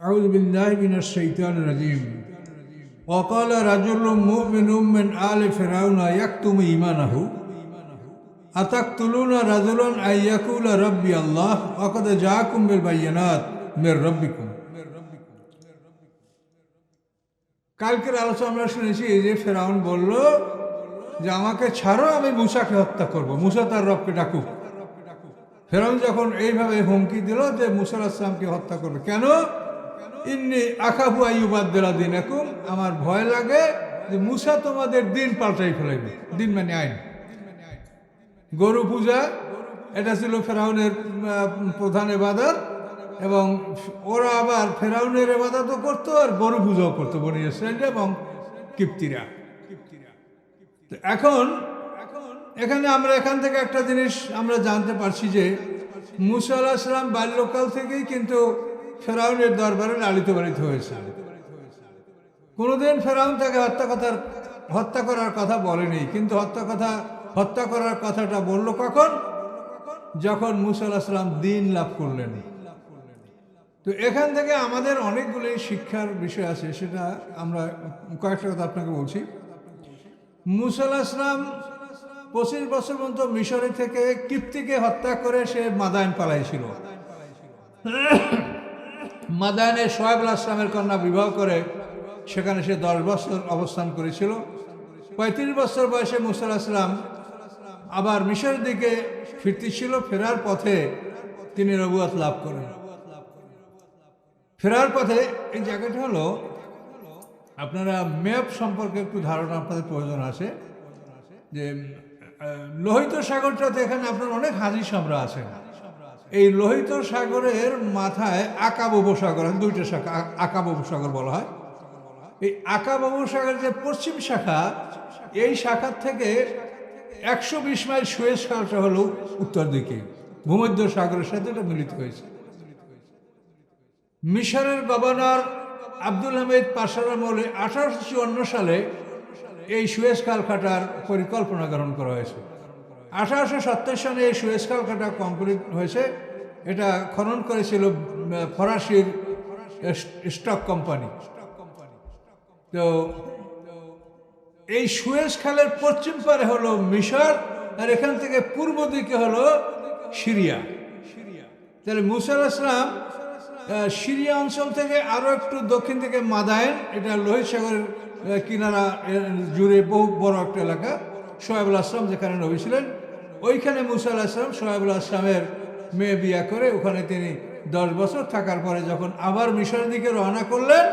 أعوذ بالله من الشيطان الرجيم وقال رجل مؤمن من آل فرعون يكتم إيمانه أتقتلون رجلا أن يقول ربي الله وقد جاءكم بالبينات من ربكم কালকের আলোচনা আমরা শুনেছি যে ফেরাউন বলল যে আমাকে ছাড়ো, আমি মুসাকে হত্যা করব। মুসা তার রবকে ডাকুক। ফেরাউন যখন এইভাবে হুমকি দিল যে মুসা আলাইহিস সালামকে হত্যা করবে, কেন? ইন্নী আখাফু আইয়ুবাদদিলা দীনাকুম, আমার ভয় লাগে যে মুসা তোমাদের দিন পাল্টাই ফেলাইবে। দিন মানে আইন। গরু পূজা এটা ছিল ফেরাউনের প্রধান ইবাদত, এবং ওরা আবার ফেরাউনের ইবাদতও করতো আর গরু পূজাও করতো বনি ইসরাইল এবং কিপ্তিরা। এখন আমরা এখান থেকে একটা জিনিস আমরা জানতে পারছি যে মুসা আলাইহিস সালাম বাল্যকাল থেকেই কিন্তু ফেরাউনের দরবারে লালিত পালিত হয়েছে। কোনোদিন ফেরাউন তাকে হত্যা করার কথা বলেনি, কিন্তু হত্যা করার কথাটা বলল কখন? যখন মুসা আলাইহিস সালাম দ্বীন লাভ করলেন। তো এখান থেকে আমাদের অনেকগুলি শিক্ষার বিষয় আছে, সেটা আমরা কয়েকটা কথা আপনাকে বলছি। মুসা আলাইহিস সালাম 25 বছর পর্যন্ত মিশরে থেকে কিপ্তিকে হত্যা করে সে মাদায়েন পালাইছিল। মাদায়েনে শোয়েব আলাইহিস সালামের কন্যা বিবাহ করে সেখানে সে 10 বছর অবস্থান করেছিল। 35 বছর বয়সে মুসা আলাইহিস সালাম আবার মিশরের দিকে ফিরতেছিল। ফেরার পথে তিনি নবুয়ত লাভ করেন। ফেরার পথে এই জায়গাটা হলো, আপনারা ম্যাপ সম্পর্কে একটু ধারণা আপনাদের প্রয়োজন আছে যে লোহিত সাগরটাতে এখানে আপনার অনেক হাজি সামরা আছেন। এই লোহিত সাগরের মাথায় আকাব উপসাগর, দুইটা শাখা, আকাব উপসাগর বলা হয়। এই আকাব উপসাগরের যে পশ্চিম শাখা, এই শাখার থেকে 120 মাইল সুয়েজ খালটা হলো উত্তর দিকে, ভূমধ্য সাগরের সাথে এটা মিলিত হয়েছে। মিশরের গভর্নর আব্দুল হামিদ পাশার আমলে 1854 সালে এই সুয়েজ খাল কাটার পরিকল্পনা গ্রহণ করা হয়েছে। 1870 সালে এই সুয়েজ খাল কাটা কমপ্লিট হয়েছে। এটা খনন করেছিল ফরাসির স্টক কোম্পানি। তো এই সুয়েজ খালের পশ্চিম পারে হলো মিশর, আর এখান থেকে পূর্ব দিকে হলো সিরিয়া। তাহলে মুসা আলাইহিস সালাম সিরিয়া অঞ্চল থেকে আরও একটু দক্ষিণ থেকে মাদায়েন, এটা লোহিত সাগরের কিনারা জুড়ে বহু বড় একটা এলাকা, শোয়েব আলাইহিস সালাম যেখানে নবী ছিলেন, ওইখানে মুসা আলাইহিস সালাম শোয়েব আলাইহিস সালামের মেয়ে বিয়া করে ওখানে তিনি 10 বছর থাকার পরে যখন আবার মিশরের দিকে রওনা করলেন,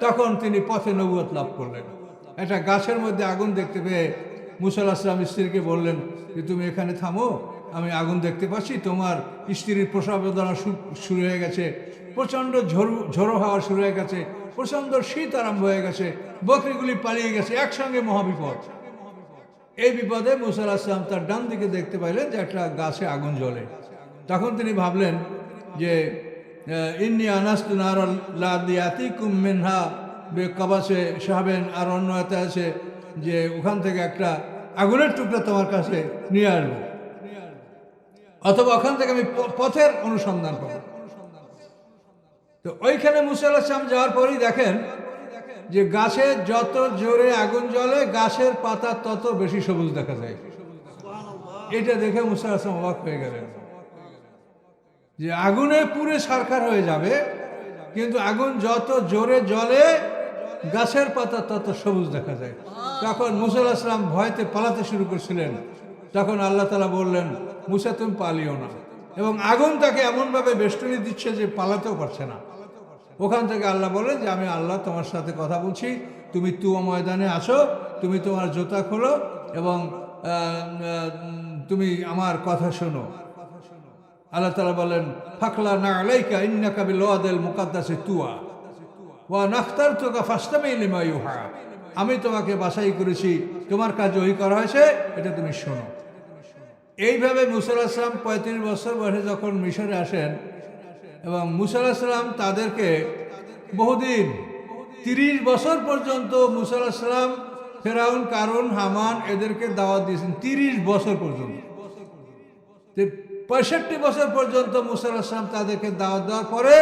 তখন তিনি পথে নবুয়ত লাভ করলেন। একটা গাছের মধ্যে আগুন দেখতে পেয়ে মুসা আলাইহিস সালাম স্ত্রীকে বললেন যে তুমি এখানে থামো, আমি আগুন দেখতে পাচ্ছি, তোমার স্ত্রীর প্রসব বেদনা শুরু হয়ে গেছে, প্রচণ্ড ঝোড়ো হাওয়া শুরু হয়ে গেছে, প্রচণ্ড শীত আরম্ভ হয়ে গেছে, বকরিগুলি পালিয়ে গেছে, একসঙ্গে মহাবিপদ। এই বিপদে মুসা আলাইহিস সালাম তার ডান দিকে দেখতে পাইলেন যে একটা গাছে আগুন জ্বলে। তখন তিনি ভাবলেন যে ইন্নী আনাস্তু নারান লাদিয়াতিকুম মিনহা বিকাবাসে সাহাবেন, আর অন্য এতে আছে যে ওখান থেকে একটা আগুনের টুকরা তোমার কাছে নিয়ে আসবো, অথবা ওখান থেকে আমি পথের অনুসন্ধান পাবো। তো ওইখানে মুসা আলাইহিস সালাম যাওয়ার পরেই দেখেন যে গাছে যত জোরে আগুন জ্বলে, গাছের পাতা তত বেশি সবুজ দেখা যায়। এটা দেখে মুসা আলাইহিস সালাম অবাক হয়ে গেলেন যে আগুনে পুড়ে ছারখার হয়ে যাবে, কিন্তু আগুন যত জোরে জ্বলে গাছের পাতা তত সবুজ দেখা যায়। তখন মুসা আলাইহিস সালাম ভয়তে পালাতে শুরু করছিলেন। তখন আল্লাহ তাআলা বললেন, মুসা তুমি পালিও না, এবং আগুন তাকে এমনভাবে বেষ্টনী দিচ্ছে যে পালাতেও পারছে না। ওখান থেকে আল্লাহ বলেন যে আমি আল্লাহ তোমার সাথে কথা বলছি, তুমি তুয়া ময়দানে আসো, তুমি তোমার জুতা খোলো এবং তুমি আমার কথা শোনো। আল্লাহ তাআলা বলেন, ফাকলা না আলাইকা ইন্নাকা বিল ওয়াদিল মুকাদ্দাসি তুয়া ওয়া নাখতারতুকা ফাসতামি লিমা ইউহা। আমি তোমাকে বাছাই করেছি, তোমার কাজ ওই করা হয়েছে, এটা তুমি শোনো। এইভাবে মুসা আলাইহিস সালাম 35 বছর বয়সে যখন মিশরে আসেন, এবং মুসা আলাইহিস সালাম তাদেরকে বহুদিন 30 বছর পর্যন্ত মুসা আলাইহিস সালাম ফেরাউন, কারুন, হামান এদেরকে দাওয়াত দিয়েছেন 30 বছর পর্যন্ত। 65 বছর পর্যন্ত মুসা আলাইহিস সালাম তাদেরকে দাওয়াত দেওয়ার পরে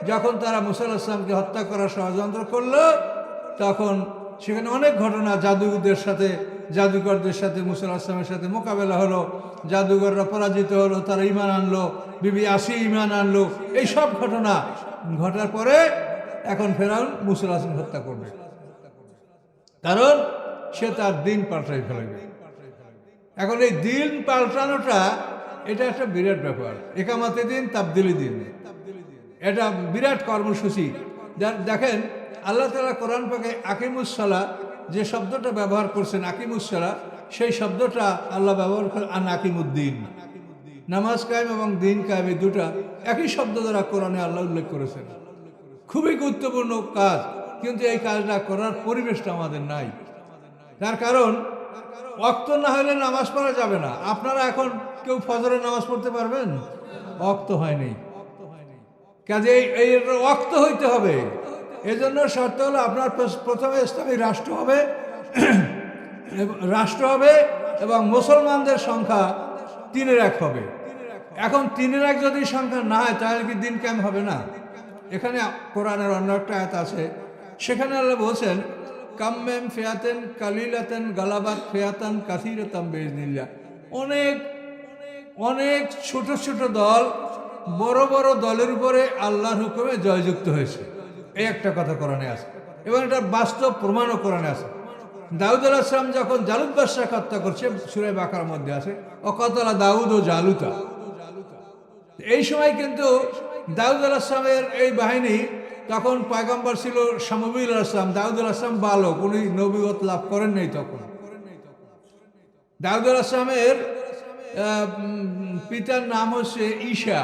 যখন তারা মুসা আলাইহিস সালামকে হত্যা করার ষড়যন্ত্র করলো, তখন সেখানে অনেক ঘটনা, জাদুকরদের সাথে মুসা আলাইহিস সালামের সাথে মোকাবেলা হলো, জাদুঘররা পরাজিত হলো, তারা ঈমান আনলো, বিবি আসি ঈমান আনলো। এই সব ঘটনা ঘটার পরে এখন ফেরাউন মুসা আলাইহিস সালামকে হত্যা করবে, কারণ সে তার দিন পাল্টাই ফেলবে। এখন এই দিন পাল্টানোটা এটা একটা বিরাট ব্যাপার। একামতে দিন, তাবদিলি দিন, এটা বিরাট কর্মসূচি। দেখেন আল্লাহ তাআলা কোরআন পাকে আকিমুসসালাহ যে শব্দটা ব্যবহার করছেন, আকিমুসসালাহ, সেই শব্দটা আল্লাহ ব্যবহার করেন আন আকিমুদ্দিন। নামাজ কায়েম এবং দিন কায়েম, এই দুটা একই শব্দ দ্বারা কোরআনে আল্লাহ উল্লেখ করেছেন। খুবই গুরুত্বপূর্ণ কাজ, কিন্তু এই কাজটা করার পরিবেশটা আমাদের নাই। তার কারণ ওয়াক্ত না হলে নামাজ পড়া যাবে না। আপনারা এখন কেউ ফজরের নামাজ পড়তে পারবেন? ওয়াক্ত হয়নি, কাজে এই ওয়াক্ত হইতে হবে। এজন্য শর্ত হলো আপনার প্রথমে ইসলামী রাষ্ট্র হবে এবং মুসলমানদের সংখ্যা 3-1 হবে। এখন 3-1 যদি সংখ্যা না হয় তাহলে কি দিন কায়েম হবে না? এখানে কোরআনের অন্য একটা আয়াত আছে, সেখানে আল্লাহ বলছেন কাম্মেম ফিয়াতেন কালিলাতেন গালাবাত ফিয়াতান কাসীরাতাম বিইজনিল্লাহ। অনেক অনেক ছোট ছোট দল বড় বড় দলের উপরে আল্লাহর হুকুমে জয়যুক্ত হয়েছে, এই একটা কথা কোরআনে আছে এবং এটার বাস্তব প্রমাণও কোরআনে আছে। দাউদ আলাইহিস সালাম যখন জালুত বাদশাহকে হত্যা করছে, সূরা বাকারার মধ্যে আছে ওয়াকাতালা দাউদ ও জালুতা। এই সময় কিন্তু দাউদ আলাইহিস সালামের এই বাহিনী, তখন পয়গম্বর ছিল শামুয়েল আলাইহিস সালাম, দাউদ আলাইহিস সালাম বালক, উনি নবুয়ত লাভ করেন নাই তখন। দাউদ আলাইহিস সালামের পিতার নাম হচ্ছে ঈশা,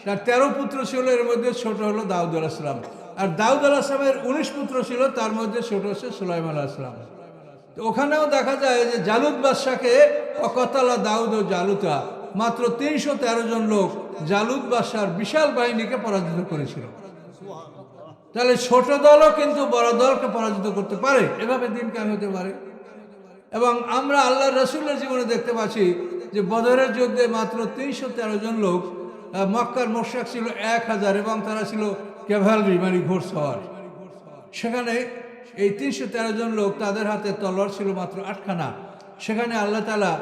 তার 13 পুত্র ছিল, এর মধ্যে ছোট হলো দাউদ আলাইহিস সালাম। আর দাউদ আলাইহিস সালামের 19 পুত্র ছিল, তার মধ্যে ছোট হচ্ছে সুলাইমান আলাইহিস সালাম। তো ওখানেও দেখা যায় যে জালুত বাদশাকে ওয়াকাতালা দাউদ ও জালুতা, মাত্র 313 জন লোক জালুত বাদশার বিশাল বাহিনীকে পরাজিত করেছিল। তাহলে ছোট দলও কিন্তু বড় দলকে পরাজিত করতে পারে, এভাবে দিন কায়েম হতে পারে। এবং আমরা আল্লাহর রাসূলের জীবনে দেখতে পাচ্ছি যে বদরের যুদ্ধে মাত্র 313 জন লোক, মক্কার মুশরিক ছিল 1000 এবং তারা ছিল ক্যাভালরি মানে ঘোড়সওয়ার। সেখানে এই 313 জন লোক, তাদের হাতে তলোয়ার ছিল মাত্র 8খানা। সেখানে আল্লাহ তাআলা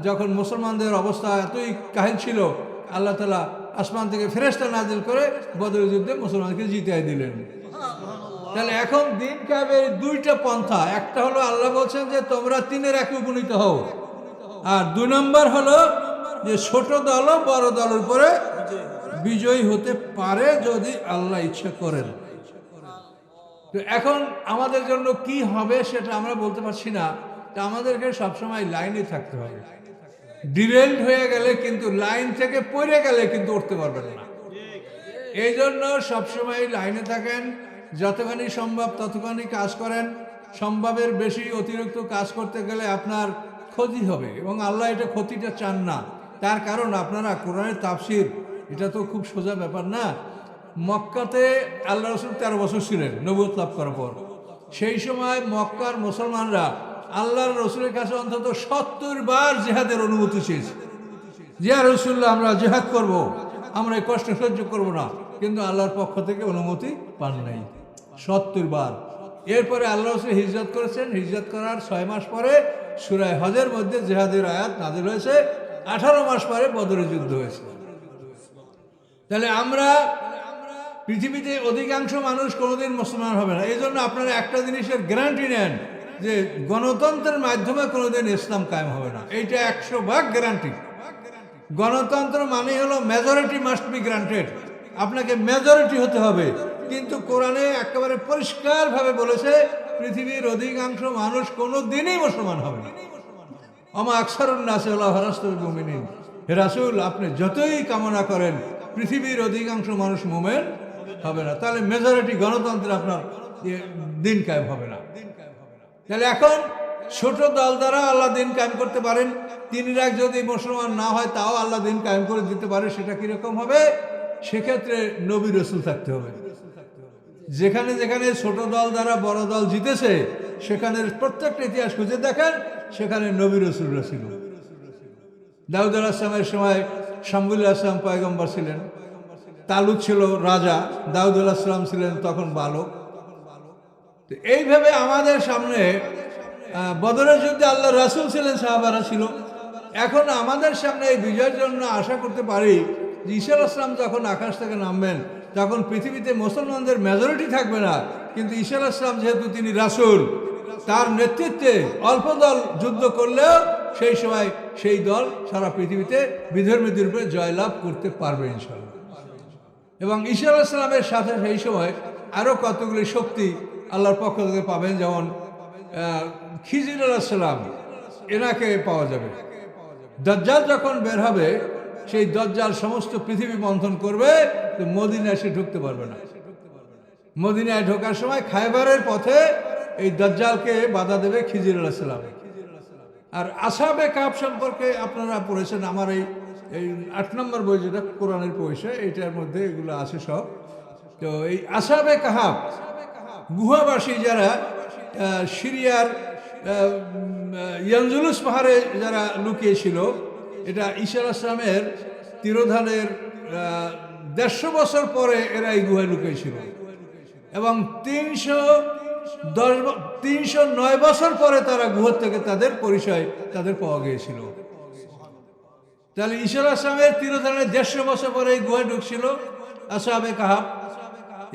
যখন মুসলমানদের অবস্থা এতই কাহিল ছিল, আল্লাহ তাআলা আসমান থেকে ফেরেশতা নাজিল করে বদরের যুদ্ধে মুসলমানকে জিতিয়ে দিলেন। তাহলে এখন দিন কায়েমের 2টা পন্থা, একটা হলো আল্লাহ বলছেন যে তোমরা 3-1 উপনীত হও, আর 2 নম্বর হলো যে ছোট দলও বড় দলের উপরে বিজয়ী হতে পারে যদি আল্লাহ ইচ্ছা করেন। তো এখন আমাদের জন্য কি হবে সেটা আমরা বলতে পারছি না। তা আমাদেরকে সবসময় লাইনে থাকতে হবে। ডিরেল্ড হয়ে গেলে কিন্তু, লাইন থেকে পড়ে গেলে কিন্তু উঠতে পারবেন না। এই জন্য সবসময় লাইনে থাকেন, যতখানি সম্ভব ততখানি কাজ করেন। সম্ভবের বেশি অতিরিক্ত কাজ করতে গেলে আপনার ক্ষতি হবে এবং আল্লাহ এটা ক্ষতিটা চান না। তার কারণ আপনারা কোরআনের তাফসির, এটা তো খুব সোজা ব্যাপার না। মক্কাতে আল্লাহ রাসূল 13 বছর ছিলেন নবুয়ত লাভ করার পর। সেই সময় মক্কার মুসলমানরা আল্লাহর রসুলের কাছে অন্তত 70 বার জিহাদের অনুমতি চেয়েছে। ইয়া রাসূলুল্লাহ, আমরা জিহাদ করব, আমরা এই কষ্ট সহ্য করব না, কিন্তু আল্লাহর পক্ষ থেকে অনুমতি পান নাই 70 বার। এরপরে আল্লাহ রাসূল হিজরত করেছেন। হিজরত করার 6 মাস পরে সূরা হজের মধ্যে জিহাদের আয়াত নাযিল হয়েছে। 18 মাস পরে বদরের যুদ্ধ হয়েছে। তাহলে আমরা পৃথিবীতে অধিকাংশ মানুষ কোনোদিন মুসলমান হবে না। এই জন্য আপনারা একটা জিনিসের গ্যারান্টি নেন যে গণতন্ত্রের মাধ্যমে কোনোদিন ইসলাম কায়েম হবে না। এইটা 100% গ্যারান্টি। গণতন্ত্র মানে হলো মেজরিটি মাস্ট বি গ্রান্টেড, আপনাকে মেজরিটি হতে হবে। কিন্তু কোরআনে একেবারে পরিষ্কারভাবে বলেছে পৃথিবীর অধিকাংশ মানুষ কোনোদিনই মুসলমান হবে না। আমা আকসারুন নাসি ওয়ালা হারাসতুল মুমিনিন। হে রাসূল, আপনি যতই কামনা করেন পৃথিবীর অধিকাংশ মানুষ মুমিন হবে না। তাহলে মেজরিটি গণতন্ত্রে আপনার দিন কায়েম হবে না। তাহলে এখন ছোট দল দ্বারা আল্লাহ দিন কায়েম করতে পারেন। 3-1 যদি মুসলমান না হয় তাও আল্লাহ দিন কায়েম করে দিতে পারে। সেটা কিরকম হবে? সেক্ষেত্রে নবী রাসূল থাকতে হবে। যেখানে যেখানে ছোট দল দ্বারা বড় দল জিতেছে সেখানে প্রত্যেকটা ইতিহাস খুঁজে দেখেন, সেখানে নবী রাসূলরা ছিল। দাউদ আলাইহিস সালামের সময় শামুয়েল আলাইহিস সালাম পয়গম্বর ছিলেন। তালুত ছিল রাজা, দাউদ আলাইহিস সালাম ছিলেন তখন বালক। তো এইভাবে আমাদের সামনে বদরের যুদ্ধে আল্লাহ রাসূল ছিলেন, সাহাবারা ছিল। এখন আমাদের সামনে এই বিজয়ের জন্য আশা করতে পারি যে ঈসা আলাইহিস সালাম যখন আকাশ থেকে নামবেন তখন পৃথিবীতে মুসলমানদের মেজরিটি থাকবে না, কিন্তু ঈসা আলাইহিস সালাম যেহেতু তিনি রাসূল, তার নেতৃত্বে অল্প দল যুদ্ধ করলেও সেই সময় সেই দল সারা পৃথিবীতে বিধর্মীদের উপরে জয়লাভ করতে পারবে ইনশাআল্লাহ। এবং ঈসা আলাইহিস সালামের সাথে সেই সময় আরও কতগুলি শক্তি আল্লাহর পক্ষ থেকে পাবেন, যেমন খিজির আলাইহিস সালাম, এনাকে পাওয়া যাবে। দাজ্জাল যখন বের হবে, সেই দাজ্জাল সমস্ত পৃথিবী মন্থন করবে, তো মদিনায় সে ঢুকতে পারবে না। মদিনায় ঢোকার সময় খায়বারের পথে এই দাজ্জালকে বাধা দেবে খিজির আলাইহিস সালাম। আর আসহাবে কাহফ সম্পর্কে আপনারা পড়েছেন, আমার এই 8 নম্বর বই যেটা কোরআনের পয়সা, এইটার মধ্যে এগুলো আছে সব। তো এই আসহাবে কাহফ গুহাবাসী যারা সিরিয়ার ইয়ানজুলুস পাহাড়ে যারা লুকিয়েছিল, এটা ঈসা আলাইহিস সালামের তিরোধানের 150 বছর পরে এরা এই গুহায় লুকিয়েছিল, এবং 309 বছর পরে তারা গুহার থেকে তাদের পরিচয় তাদের পাওয়া গিয়েছিল। তাহলে ঈসা আলাইহিস সালামের তিরোধানের 150 বছর পরে এই গুহায় ঢুকছিল আসহাবে কাহফ।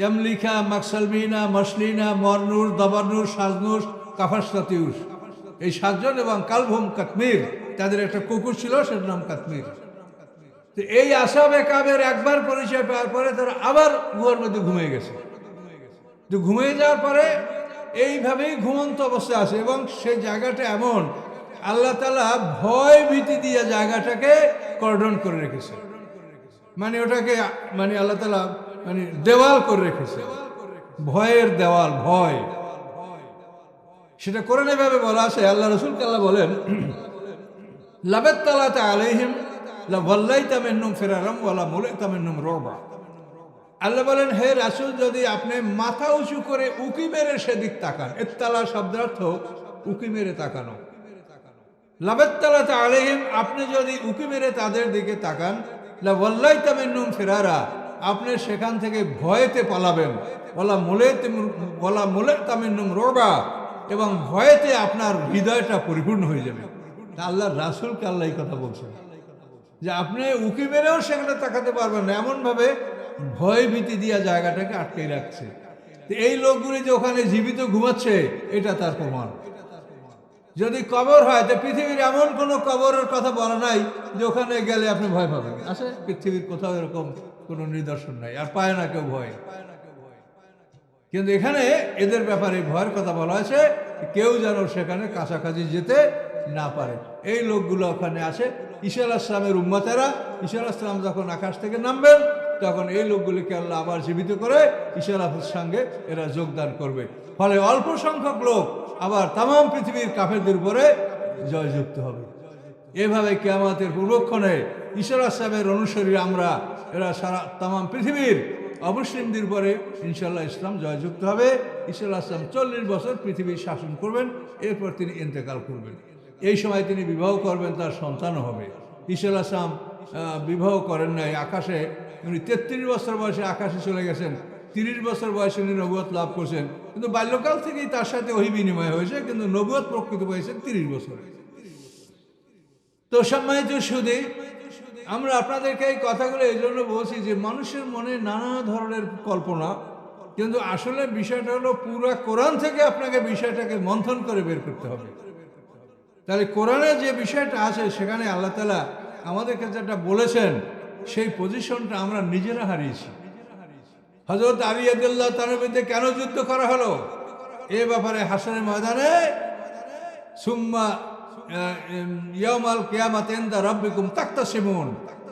ইয়ামলিকা, মাকসালমিনা, মাসলিনা, মরনুর, দবানুর, সাজনুস, কাফাসতাতিউস, এই 7 জন, এবং কালভুম কাতমির, তাদের একটা কুকুর ছিল, সেটার নাম কাতমির। তো এই আসহাবে কাহফের একবার পরিচয় পাওয়ার পরে তারা আবার গুহার মধ্যে ঘুমিয়ে গেছে। তো ঘুমিয়ে যাওয়ার পরে এইভাবেই ঘুমন্ত অবস্থায় আছে, এবং সেই জায়গাটা এমন আল্লাহ তাআলা ভয় ভীতি দিয়ে জায়গাটাকে কর্ডন করে রেখেছে, মানে ওটাকে মানে আল্লাহ তাআলা মানে দেওয়াল করে রেখেছে, ভয়ের দেওয়াল, ভয়। সেটা কোরআনে ভাবে বলা আছে, আল্লাহ রাসূলকে আল্লাহ বলেন, লাবাত্তালাতা আলাইহিম লাওয়াল্লাইতা মিনহুম ফিরারাম ওয়ালা মুলাইতা মিনহুম রুবা। আল্লাহ বলেন, হে রাসূল, যদি আপনি মাথা উঁচু করে উকি মেরে সেদিক তাকান, ইত্তালা শব্দের অর্থ উকি মেরে তাকানো। লাবাত্তালাতা আলাইহিম, আপনি যদি উকি মেরে তাদের দিকে তাকান, লাওয়াল্লাইতা মিনহুম ফিরারা, আপনি সেখান থেকে ভয়েতে পালাবেন, ওয়ালা মুলাইতা মিনহুম রুবা, এবং ভয়েতে আপনার হৃদয়টা পরিপূর্ণ হয়ে যাবে। তা আল্লাহর রাসূলকে আল্লাহ এই কথা বলছেন যে আপনি উকি মেরেও সেখানে তাকাতে পারবেন না, এমনভাবে ভয় ভীতি দিয়া জায়গাটাকে আটকে রাখছে। তো এই লোকগুলি যে ওখানে জীবিত ঘুমাচ্ছে, এটা তার প্রমাণ। যদি কবর হয়, তো পৃথিবীর এমন কোনো কবরের কথা বলা নাই যে ওখানে গেলে আপনি ভয় পাবেন। আছে পৃথিবীর কোথাও এরকম কোনো নিদর্শন নাই, আর পায় না কেউ ভয়। কিন্তু এখানে এদের ব্যাপারে ভয়ের কথা বলা হয়েছে, কেউ যেন সেখানে কাছাকাছি যেতে না পারে। এই লোকগুলো ওখানে আছে, ঈসা আলাইহিস সালামের উম্মতেরা। ঈসা আলাইহিস সালাম যখন আকাশ থেকে নামবেন, তখন এই লোকগুলিকে আল্লাহ আবার জীবিত করে ঈসা আলাইহিস সঙ্গে এরা যোগদান করবে। ফলে অল্প সংখ্যক লোক আবার তাম পৃথিবীর কাফেরদের উপরে জয়যুক্ত হবে। এভাবে কিয়ামতের পূর্বক্ষণে ঈসা আলাইহিস সালামের অনুসারী আমরা, এরা সারা তাম পৃথিবীর অমুসলিমদের উপরে ইনশাআল্লাহ ইসলাম জয়যুক্ত হবে। ঈসা আলাইহিস সালাম 40 বছর পৃথিবীর শাসন করবেন, এরপর তিনি ইন্তেকাল করবেন। এই সময় তিনি বিবাহ করবেন, তার সন্তানও হবে। ঈসা আলাইহিস সালাম বিবাহ করেন নাই, আকাশে উনি 33 বছর বয়সে আকাশে চলে গেছেন। 30 বছর বয়সে উনি নবুয়ত লাভ করছেন, কিন্তু বাল্যকাল থেকেই তার সাথে ওহী বিনিময় হয়েছে, কিন্তু নবুয়ত প্রকৃত হয়েছে 30 বছরে। তো সম্মানিত সুধী, আমরা আপনাদেরকে এই কথাগুলো এই জন্য বলছি যে মানুষের মনে নানা ধরনের কল্পনা, কিন্তু আসলে বিষয়টা হলো পুরো কোরআন থেকে আপনাকে বিষয়টাকে মন্থন করে বের করতে হবে। তাহলে কোরআনে যে বিষয়টা আছে, সেখানে আল্লাহ তাআলা আমাদেরকে যেটা বলেছেন, সেই পজিশনটা আমরা নিজেরা হারিয়েছি। হযরত আলী রাদিয়াল্লাহু তাআলার বিরুদ্ধে কেন যুদ্ধ করা হলো, এ ব্যাপারে হাসরের ময়দানে সুম্মা ইয়াউমাল কিয়ামাতি ইনদা রাব্বিকুম তাকতাসিমুন,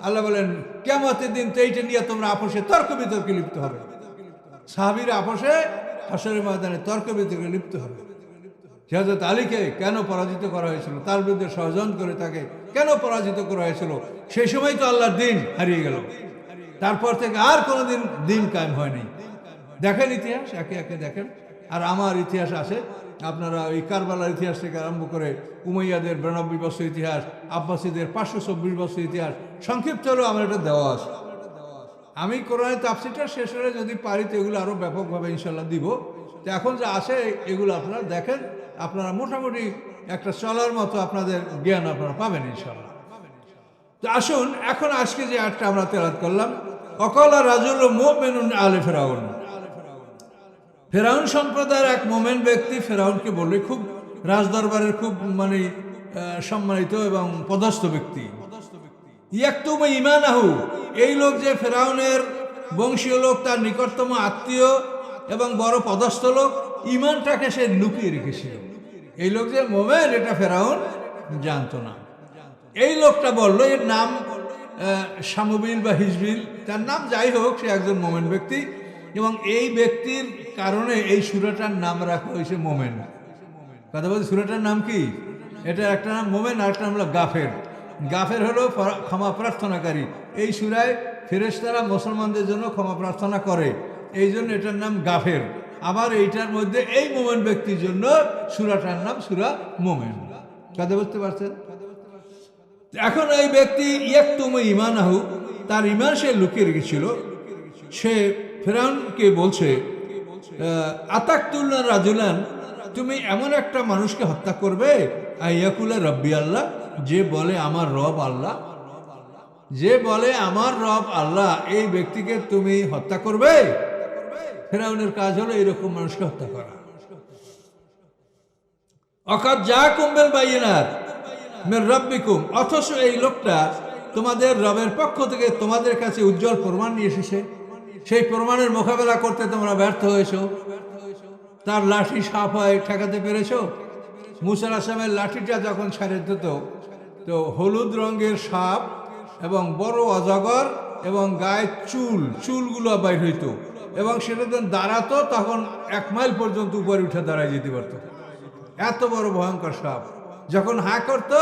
আল্লাহ বলেন কিয়ামতের দিন তো এইটা নিয়ে তোমরা আপোষে তর্ক বিতর্কে লিপ্ত হবে। সাহাবীরা আপোষে হাসরের ময়দানে তর্ক বিতর্কে লিপ্ত হবে। হযরত আলীকে কেন পরাজিত করা হয়েছিল, তার বিরুদ্ধে ষড়যন্ত্র করে তাকে কেন পরাজিত করা হয়েছিল, সেই সময় তো আল্লাহর দিন হারিয়ে গেল। তারপর থেকে আর কোনোদিন দিন কায়েম হয়নি। দেখেন ইতিহাস, একে একে দেখেন। আর আমার ইতিহাস আছে, আপনারা ওই কারবালার ইতিহাস থেকে আরম্ভ করে উমাইয়াদের 92 বছর ইতিহাস, আব্বাসীদের 524 বছর ইতিহাস, সংক্ষিপ্ত হলেও আমার এটা দেওয়া আছে। আমি কোরআনের তাফসীরটা শেষ হলে যদি পারি তো এগুলো আরও ব্যাপকভাবে ইনশাল্লাহ দিব। তো এখন যে আছে এগুলো আপনারা দেখেন, আপনারা মোটামুটি একটা চলার মতো আপনাদের জ্ঞান আপনারা পাবেন ইনশাল্লাহ। তো আসুন এখন আজকে যে আয়াতটা আমরা তেলাওয়াত করলাম, অকালা রাজুল মুমিনুন আলে ফেরাউন। ফেরাউন সম্প্রদায়ের এক মোমেন ব্যক্তি ফেরাউনকে বললে, খুব রাজদরবারের খুব মানে সম্মানিত এবং পদস্থ ব্যক্তি, ইয়াকতুমু ঈমানাহু, এই লোক যে ফেরাউনের বংশীয় লোক, তার নিকটতম আত্মীয় এবং বড় পদস্থ লোক, ঈমানটাকে সে লুকিয়ে রেখেছিল। এই লোক যে মোমেন এটা ফেরাউন জানতো না। এই লোকটা বলল, এর নাম শামুবিল বা হিজবিল, তার নাম যাই হোক, সে একজন মোমেন ব্যক্তি এবং এই ব্যক্তির কারণে এই সূরাটার নাম রাখা হয়েছে মোমেন। কথা বলছি, সূরাটার নাম কি? এটা একটা নাম মোমেন, আর একটা নাম হলো গাফের। গাফের হলো ক্ষমা প্রার্থনাকারী। এই সূরায় ফেরেশতারা মুসলমানদের জন্য ক্ষমা প্রার্থনা করে, এই জন্য এটার নাম গাফের। আবার এইটার মধ্যে এই মোমেন ব্যক্তির জন্য সূরাটার নাম সূরা মোমেন। কথা বুঝতে পারছেন? এখন এই ব্যক্তি ইয়াকতুমু ঈমানাহু, তার ঈমান সে লুকিয়ে রেখেছিল। সে ফেরাউনকে বলছে, আতাকতুল্লাহ রাজুলান, তুমি এমন একটা মানুষকে হত্যা করবে, আইয়াকুলা রব্বি আল্লাহ, যে বলে আমার রব আল্লাহ, যে বলে আমার রব আল্লাহ, এই ব্যক্তিকে তুমি হত্যা করবে? ফেরাউনের কাজ হলো এরকম মানুষকে হত্যা করা। অকাদ জাআকুম বিল বাইয়িনাত মির রাব্বিকুম, অথচ এই লোকটা তোমাদের রবের পক্ষ থেকে তোমাদের কাছে উজ্জ্বল প্রমাণ নিয়ে এসেছে। সেই প্রমাণের মোকাবেলা করতে তোমরা ব্যর্থ হয়েছো। তার লাঠি সাপ হয়, ঠেকাতে পেরেছ? মূসা আলাইহিস সালামের লাঠিটা যখন ছেড়ে দিত, তো হলুদ রঙের সাপ এবং বড় অজগর এবং গায়ে চুলগুলো বাইর হইত, এবং সেটা যখন দাঁড়াতো তখন 1 মাইল পর্যন্ত উপরে উঠে দাঁড়ায় যেতে পারত। এত বড় ভয়ঙ্কর সাপ। যখন হা করত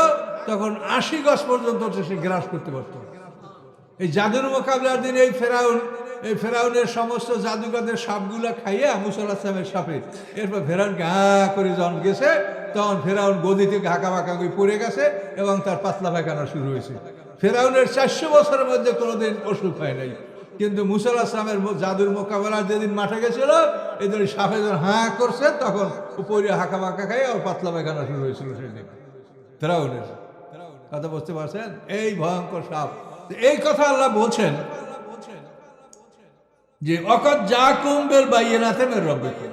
তখন 80 গজ পর্যন্ত সে গ্রাস করতে পারত। এই জাদুর মোকাবিলার দিন এই ফেরাউনের সমস্ত জাদুকরদের সাপগুলা খাইয়া মূসা আলাইহিস সালামের সাপে, এরপর ফেরাউনকে হা করে যখন গেছে, তখন ফেরাউন গদি থেকে হাঁকা বাঁকা করে পড়ে গেছে এবং তার পাতলা পায়খানা শুরু হয়েছে। ফেরাউনের 400 বছরের মধ্যে কোনোদিন অসুখ হয় নাই, কিন্তু মূসা আলাইহিস সালামের জাদুর মোকাবেলা যেদিন মাঠে গেছিল, এদিন সাপে যখন হাঁ করছে তখন উপরে হাঁকা বাঁকা খাই আর পাতলা পায়খানা শুরু হয়েছিল সেদিন ফেরাউনের। কথা বুঝতে পারছেন? এই ভয়ঙ্কর সাপ। এই কথা আল্লাহ বলছেন যে অকাদ জাআকুম বিল বাইয়িনাতি মির রাব্বিকুম,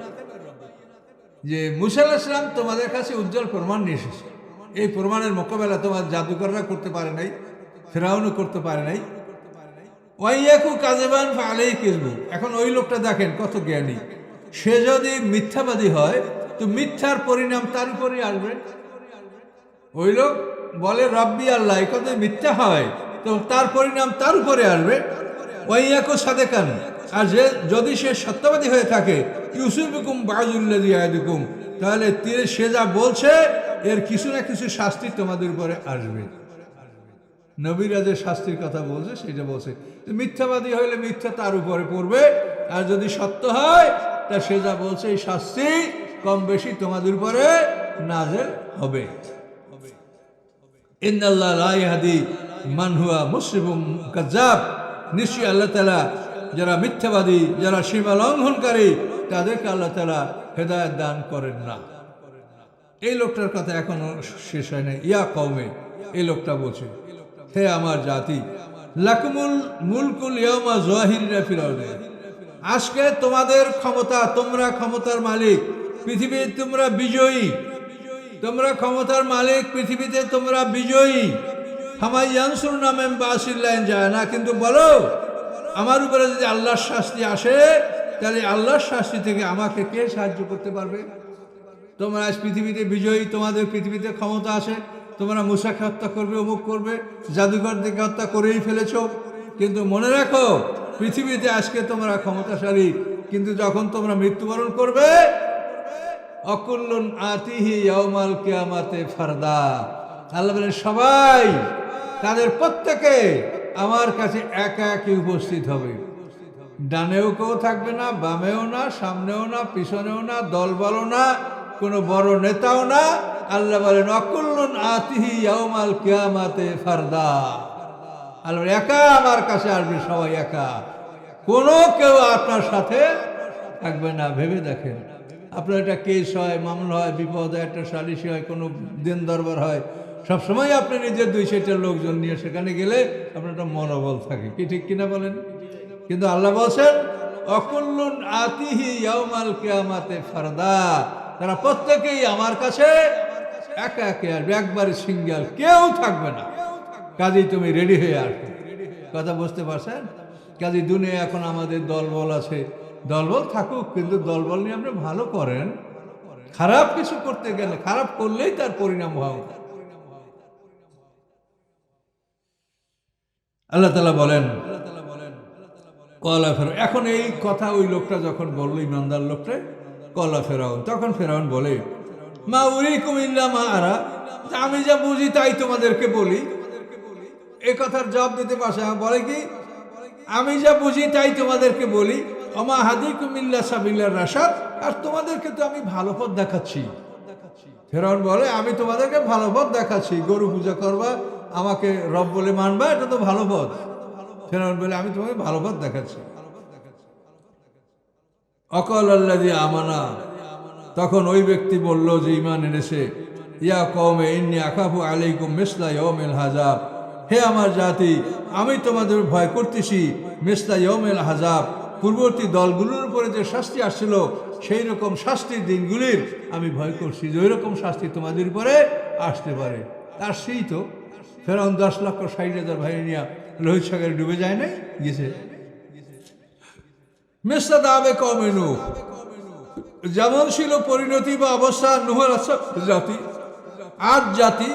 যে মূসা আলাইহিস সালাম তোমাদের কাছে উজ্জ্বল প্রমাণ নিয়ে এসেছে। এই প্রমাণের মোকাবেলা তোমার জাদুকররা করতে পারে নাই, ফেরাউনও করতে পারে নাই। ওয়াইয়াকু কাযিবান ফাআলাইহি কিযবু, এখন ওই লোকটা দেখেন কত জ্ঞানী। সে যদি মিথ্যাবাদী হয় তো মিথ্যার পরিণাম তার উপরেই আসবে। ওই লোক বলে রব্বি আল্লাহ, এই কথা মিথ্যা হয় তো তার পরিণাম তার উপরে আসবে। ওয়াইয়াকু সাদেকান, আর যদি সে সত্যবাদী হয়ে থাকে, ইউসিবুকুম বাযুল্লাযী ইয়াদুকুম, তাহলে সে যা বলছে এর কিছু না কিছু শাস্তি তোমাদের উপরে আসবে। নবীরা যে শাস্তির কথা বলছে সেটা বলছে, মিথ্যাবাদী হইলে মিথ্যা তার উপরে পড়বে, আর যদি সত্য হয় তা সে যা বলছে এই শাস্তি কম বেশি তোমাদের উপরে নাযিল হবে। ইন্নাল্লাহ লা ইয়াহদি মান হুয়া মুসরিফুম কাযযাব, নিশ্চয়ই আল্লাহ তাআলা যারা মিথ্যাবাদী, যারা সীমা লঙ্ঘনকারী, তাদেরকে আল্লাহ তাআলা হেদায়েত দান করেন না। এই লোকটার কথা এখনো শেষ হয় নাই। ইয়া কওমে, এই লোকটা বলছে, হে আমার জাতি, লাকুমুল মুলকুল ইয়াওমা যাহিরিনা ফিল আরদি, আজকে তোমাদের ক্ষমতা, তোমরা ক্ষমতার মালিক, পৃথিবীতে তোমরা বিজয়ী, তোমরা ক্ষমতার মালিক, পৃথিবীতে তোমরা বিজয়ী। ফামাই ইয়ানসুরুনা মিন বাসিল্লাহি যায় না, কিন্তু বলো আমার উপরে যদি আল্লাহর শাস্তি আসে তাহলে আল্লাহর শাস্তি থেকে আমাকে কে সাহায্য করতে পারবে? তোমরা আজ পৃথিবীতে বিজয়ী, তোমাদের পৃথিবীতে ক্ষমতা আছে, তোমরা মূসাকে হত্যা করবে, অমুক করবে, জাদুঘরদেরকে হত্যা করেই ফেলেছ। কিন্তু মনে রাখো পৃথিবীতে আজকে তোমরা ক্ষমতাশালী, কিন্তু যখন তোমরা মৃত্যুবরণ করবে, অকুল্লুন আতিহি ইয়াউমাল কিয়ামাতে ফারদা, আল্লাহ বলেন সবাই, তাদের প্রত্যেকে আমার কাছে একা একই উপস্থিত হবে। ডানেও কেউ থাকবে না, বামেও না, সামনেও না, পিছনেও না, দলবলও না, কোনো বড় নেতাও না। আল্লাহ বলেন অকুল্লুন আতিহি ইয়াউমাল কিয়ামাতে ফারদা, আল্লাহ একা আমার কাছে আসবে, সবাই একা। কোনো কেউ আপনার সাথে থাকবে না। ভেবে দেখেন, আপনার একটা কেস হয়, মামলা হয়, বিপদ হয়, একটা সালিশি হয়, কোনো দিন দরবার হয়, সবসময় আপনি নিজের 2-4টা লোকজন নিয়ে সেখানে গেলে আপনার একটা মনোবল থাকে, কি ঠিক কিনা বলেন? কিন্তু আল্লাহ বলছেন অকুল্লুন আতিহি ইয়াউমাল কিয়ামাতে ফারদা, তারা প্রত্যেকেই আমার কাছে একা একে আসবে, একবারে সিঙ্গেল, কেউ থাকবে না। কাজেই তুমি রেডি হয়ে আসবে। কথা বুঝতে পারছেন? কাজেই দুনিয়া এখন আমাদের দলবল আছে, দলবল থাকুক, কিন্তু দলবল নিয়ে আপনি ভালো করেন। খারাপ কিছু করতে গেলে, খারাপ করলেই তার পরিণাম হয়। আল্লাহ তাআলা বলেন কলা ফেরাউন, এখন এই কথা ওই লোকটা যখন বললো, ইমানদার লোকটা, কলা ফেরাউন, তখন ফেরাউন বলে মা উরিকুম ইল্লা মা আরা, আমি যা বুঝি তাই তোমাদেরকে বলি। এই কথার জবাব দিতে পারছে, বলে কি আমি যা বুঝি তাই তোমাদেরকে বলি, ওমা হাদিকুম ইল্লা সাবিলার রাশাদ, আর তোমাদেরকে তো আমি ভালো পথ দেখাচ্ছি। ফেরাউন বলে আমি তোমাদেরকে ভালো পথ দেখাচ্ছি, গরু পূজা করবা, আমাকে রব বলে মানবা, এটা তো ভালো পথ। ফেরাউন বলে আমি তোমাকে ভালো পথ দেখাচ্ছি। অকল আল্লাযী আমানা, তখন ওই ব্যক্তি বলল যে ঈমান এনেছে, ইয়া কওমে ইন্নী আখাফু আলাইকুম মিসলা ইয়াউমিল হাযাব, হে আমার জাতি, আমি তোমাদের ভয় করতেছি মিসলা ইয়াউমিল হাযাব, পূর্ববর্তী দলগুলোর উপরে যে শাস্তি আসছিল সেই রকম শাস্তির দিনগুলির আমি ভয় করছি, যে ওই রকম শাস্তি তোমাদের উপরে আসতে পারে। তার সেই তো ফেরাউন 10,60,000 ভাই নিয়ে লোহিত সাগরে ডুবে যায় নাই, গেছে। মিসলা দাবে কওমে নূহ, যেমন ছিল পরিণতি বা অবস্থা নূহের জাতি, আদ জাতি,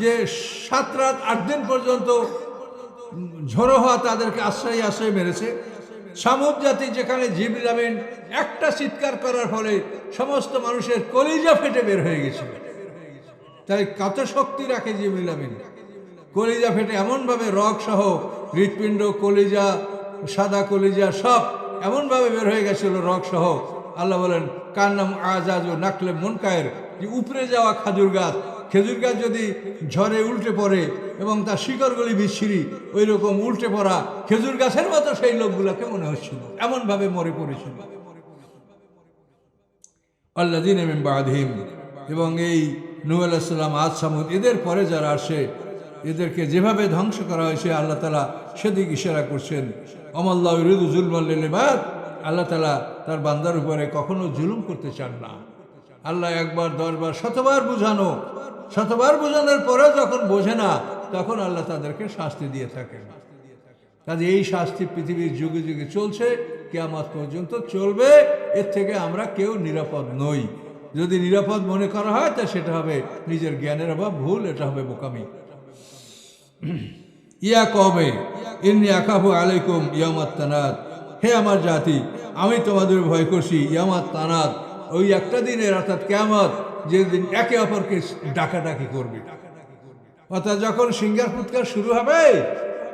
যে 7 রাত 8 দিন পর্যন্ত ঝড়ো হওয়া তাদেরকে আশ্রয় মেরেছে। সামুদ জাতি, যেখানে জিবরিল আমিন একটা চিৎকার করার ফলে সমস্ত মানুষের কলিজা ফেটে বের হয়ে গেছিল। তাই কত শক্তি রাখে জিবরিল আমিন, কলিজা ফেটে এমনভাবে রগ সহ হৃৎপিণ্ড, কলিজা, সাদা কলিজা সব এমনভাবে বের হয়ে গেছিল রগ সহ। আল্লাহ বলেন কান্নাম আজাজ নাকলে মুনকায়ের, যে উপরে যাওয়া খেজুর গাছ যদি ঝড়ে উল্টে পড়ে এবং তার শিকড়গুলি বিচ্ছিরি, ওই রকম উল্টে পড়া খেজুর গাছের মতো সেই লোকগুলোকে মনে হচ্ছিল, এমনভাবে মরে পড়েছিল। আল্লাযীনা মিন বা'দিহিম, এবং এই নূহ আলাইহিস সালাম, আদ, সামুদ, এদের পরে যারা আসে এদেরকে যেভাবে ধ্বংস করা হয়েছে আল্লাহ তাআলা সেদিকে ইশারা করছেন। ওমাল্লাহু ইউরিদু যুলমান লিল ইবাদ, আল্লাহ তাআলা তার বান্দার উপরে কখনো জুলুম করতে চান না। আল্লাহ একবার 10 বার 100বার বোঝানোর পরে যখন বোঝে না, তখন আল্লাহ তাদেরকে শাস্তি দিয়ে থাকেন। কাজে এই শাস্তি পৃথিবীর যুগে যুগে চলছে, কিয়ামত পর্যন্ত চলবে। এর থেকে আমরা কেউ নিরাপদ নই। যদি নিরাপদ মনে করা হয় তা সেটা হবে নিজের জ্ঞানের অভাব, ভুল, এটা হবে বোকামি। ইয়া কওমে ইন্নী আখাফু আলাইকুম ইয়াউমাত তানাদ, হে আমার জাতি, আমি তোমাদের ভয় করছি ইয়াউমাত তানাদ, ওই একটা দিনের, অর্থাৎ কিয়ামত, যেদিন একে অপরকে ডাকাডাকি করবে। অর্থাৎ যখন সিঙ্গার ফুৎকার শুরু হবে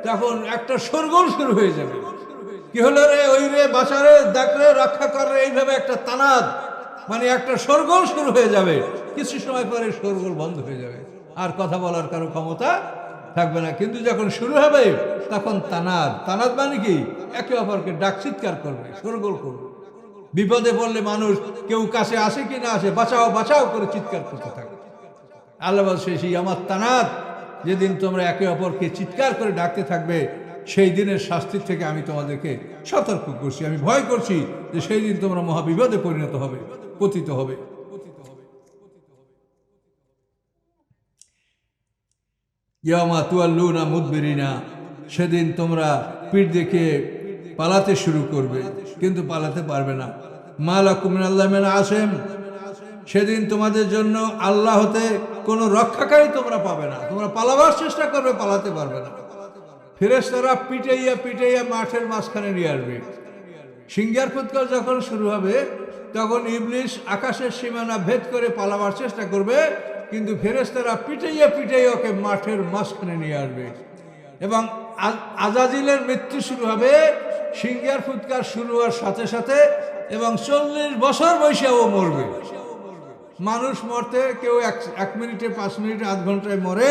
তখন একটা শোরগোল শুরু হয়ে যাবে। কি হলো রে, ওই রে, বাঁচারে, ডাকরে, রক্ষা করে, এইভাবে একটা তানাদ, মানে একটা শোরগোল শুরু হয়ে যাবে। কিছু সময় পরে শোরগোল বন্ধ হয়ে যাবে, আর কথা বলার কারো ক্ষমতা থাকবে না। কিন্তু যখন শুরু হবে তখন তানাদ মানে কি, একে অপরকে ডাক চিৎকার করবে, শোরগোল করবে। বিপদে পড়লে মানুষ কেউ কাছে আসে কি না আসে, বাঁচাও বাঁচাও করে চিৎকার করতে থাকে। আল্লাহ বলছে সেই আমার তানাদ, যেদিন তোমরা একে অপরকে চিৎকার করে ডাকতে থাকবে, সেই দিনের শাস্তির থেকে আমি তোমাদেরকে সতর্ক করছি, আমি ভয় করছি যে সেই দিন তোমরা মহাবিপদে পরিণত হবে, পতিত হবে। ইয়ামা তুয়াল্লুনা মুদবিরিনা, সেদিন তোমরা পিঠ দেখে পালাতে শুরু করবে, কিন্তু পালাতে পারবে না। মা লাকুম মিনাল্লাহি মিন আসিম, সেদিন তোমাদের জন্য আল্লাহ হতে কোনো রক্ষাকারী তোমরা পাবে না। তোমরা পালাবার চেষ্টা করবে, পালাতে পারবে না। ফেরেশতারা পিটাইয়া মাঠের মাঝখানে নিয়ে আসবে। সিঙ্গার ফুৎকার যখন শুরু হবে তখন ইবলিস আকাশের সীমানা ভেদ করে পালাবার চেষ্টা করবে, কিন্তু ফেরেশতারা পিটাইয়া ওকে মাঠের মাঝখানে নিয়ে আসবে। এবং আজাজিলের মৃত্যু শুরু হবে সিঙ্গার ফুৎকার শুরু হওয়ার সাথে সাথে, এবং 40 বছর বয়সে ও মরবে। মানুষ মরতে কেউ 1 মিনিটে, 5 মিনিটে, আধ ঘন্টায় মরে,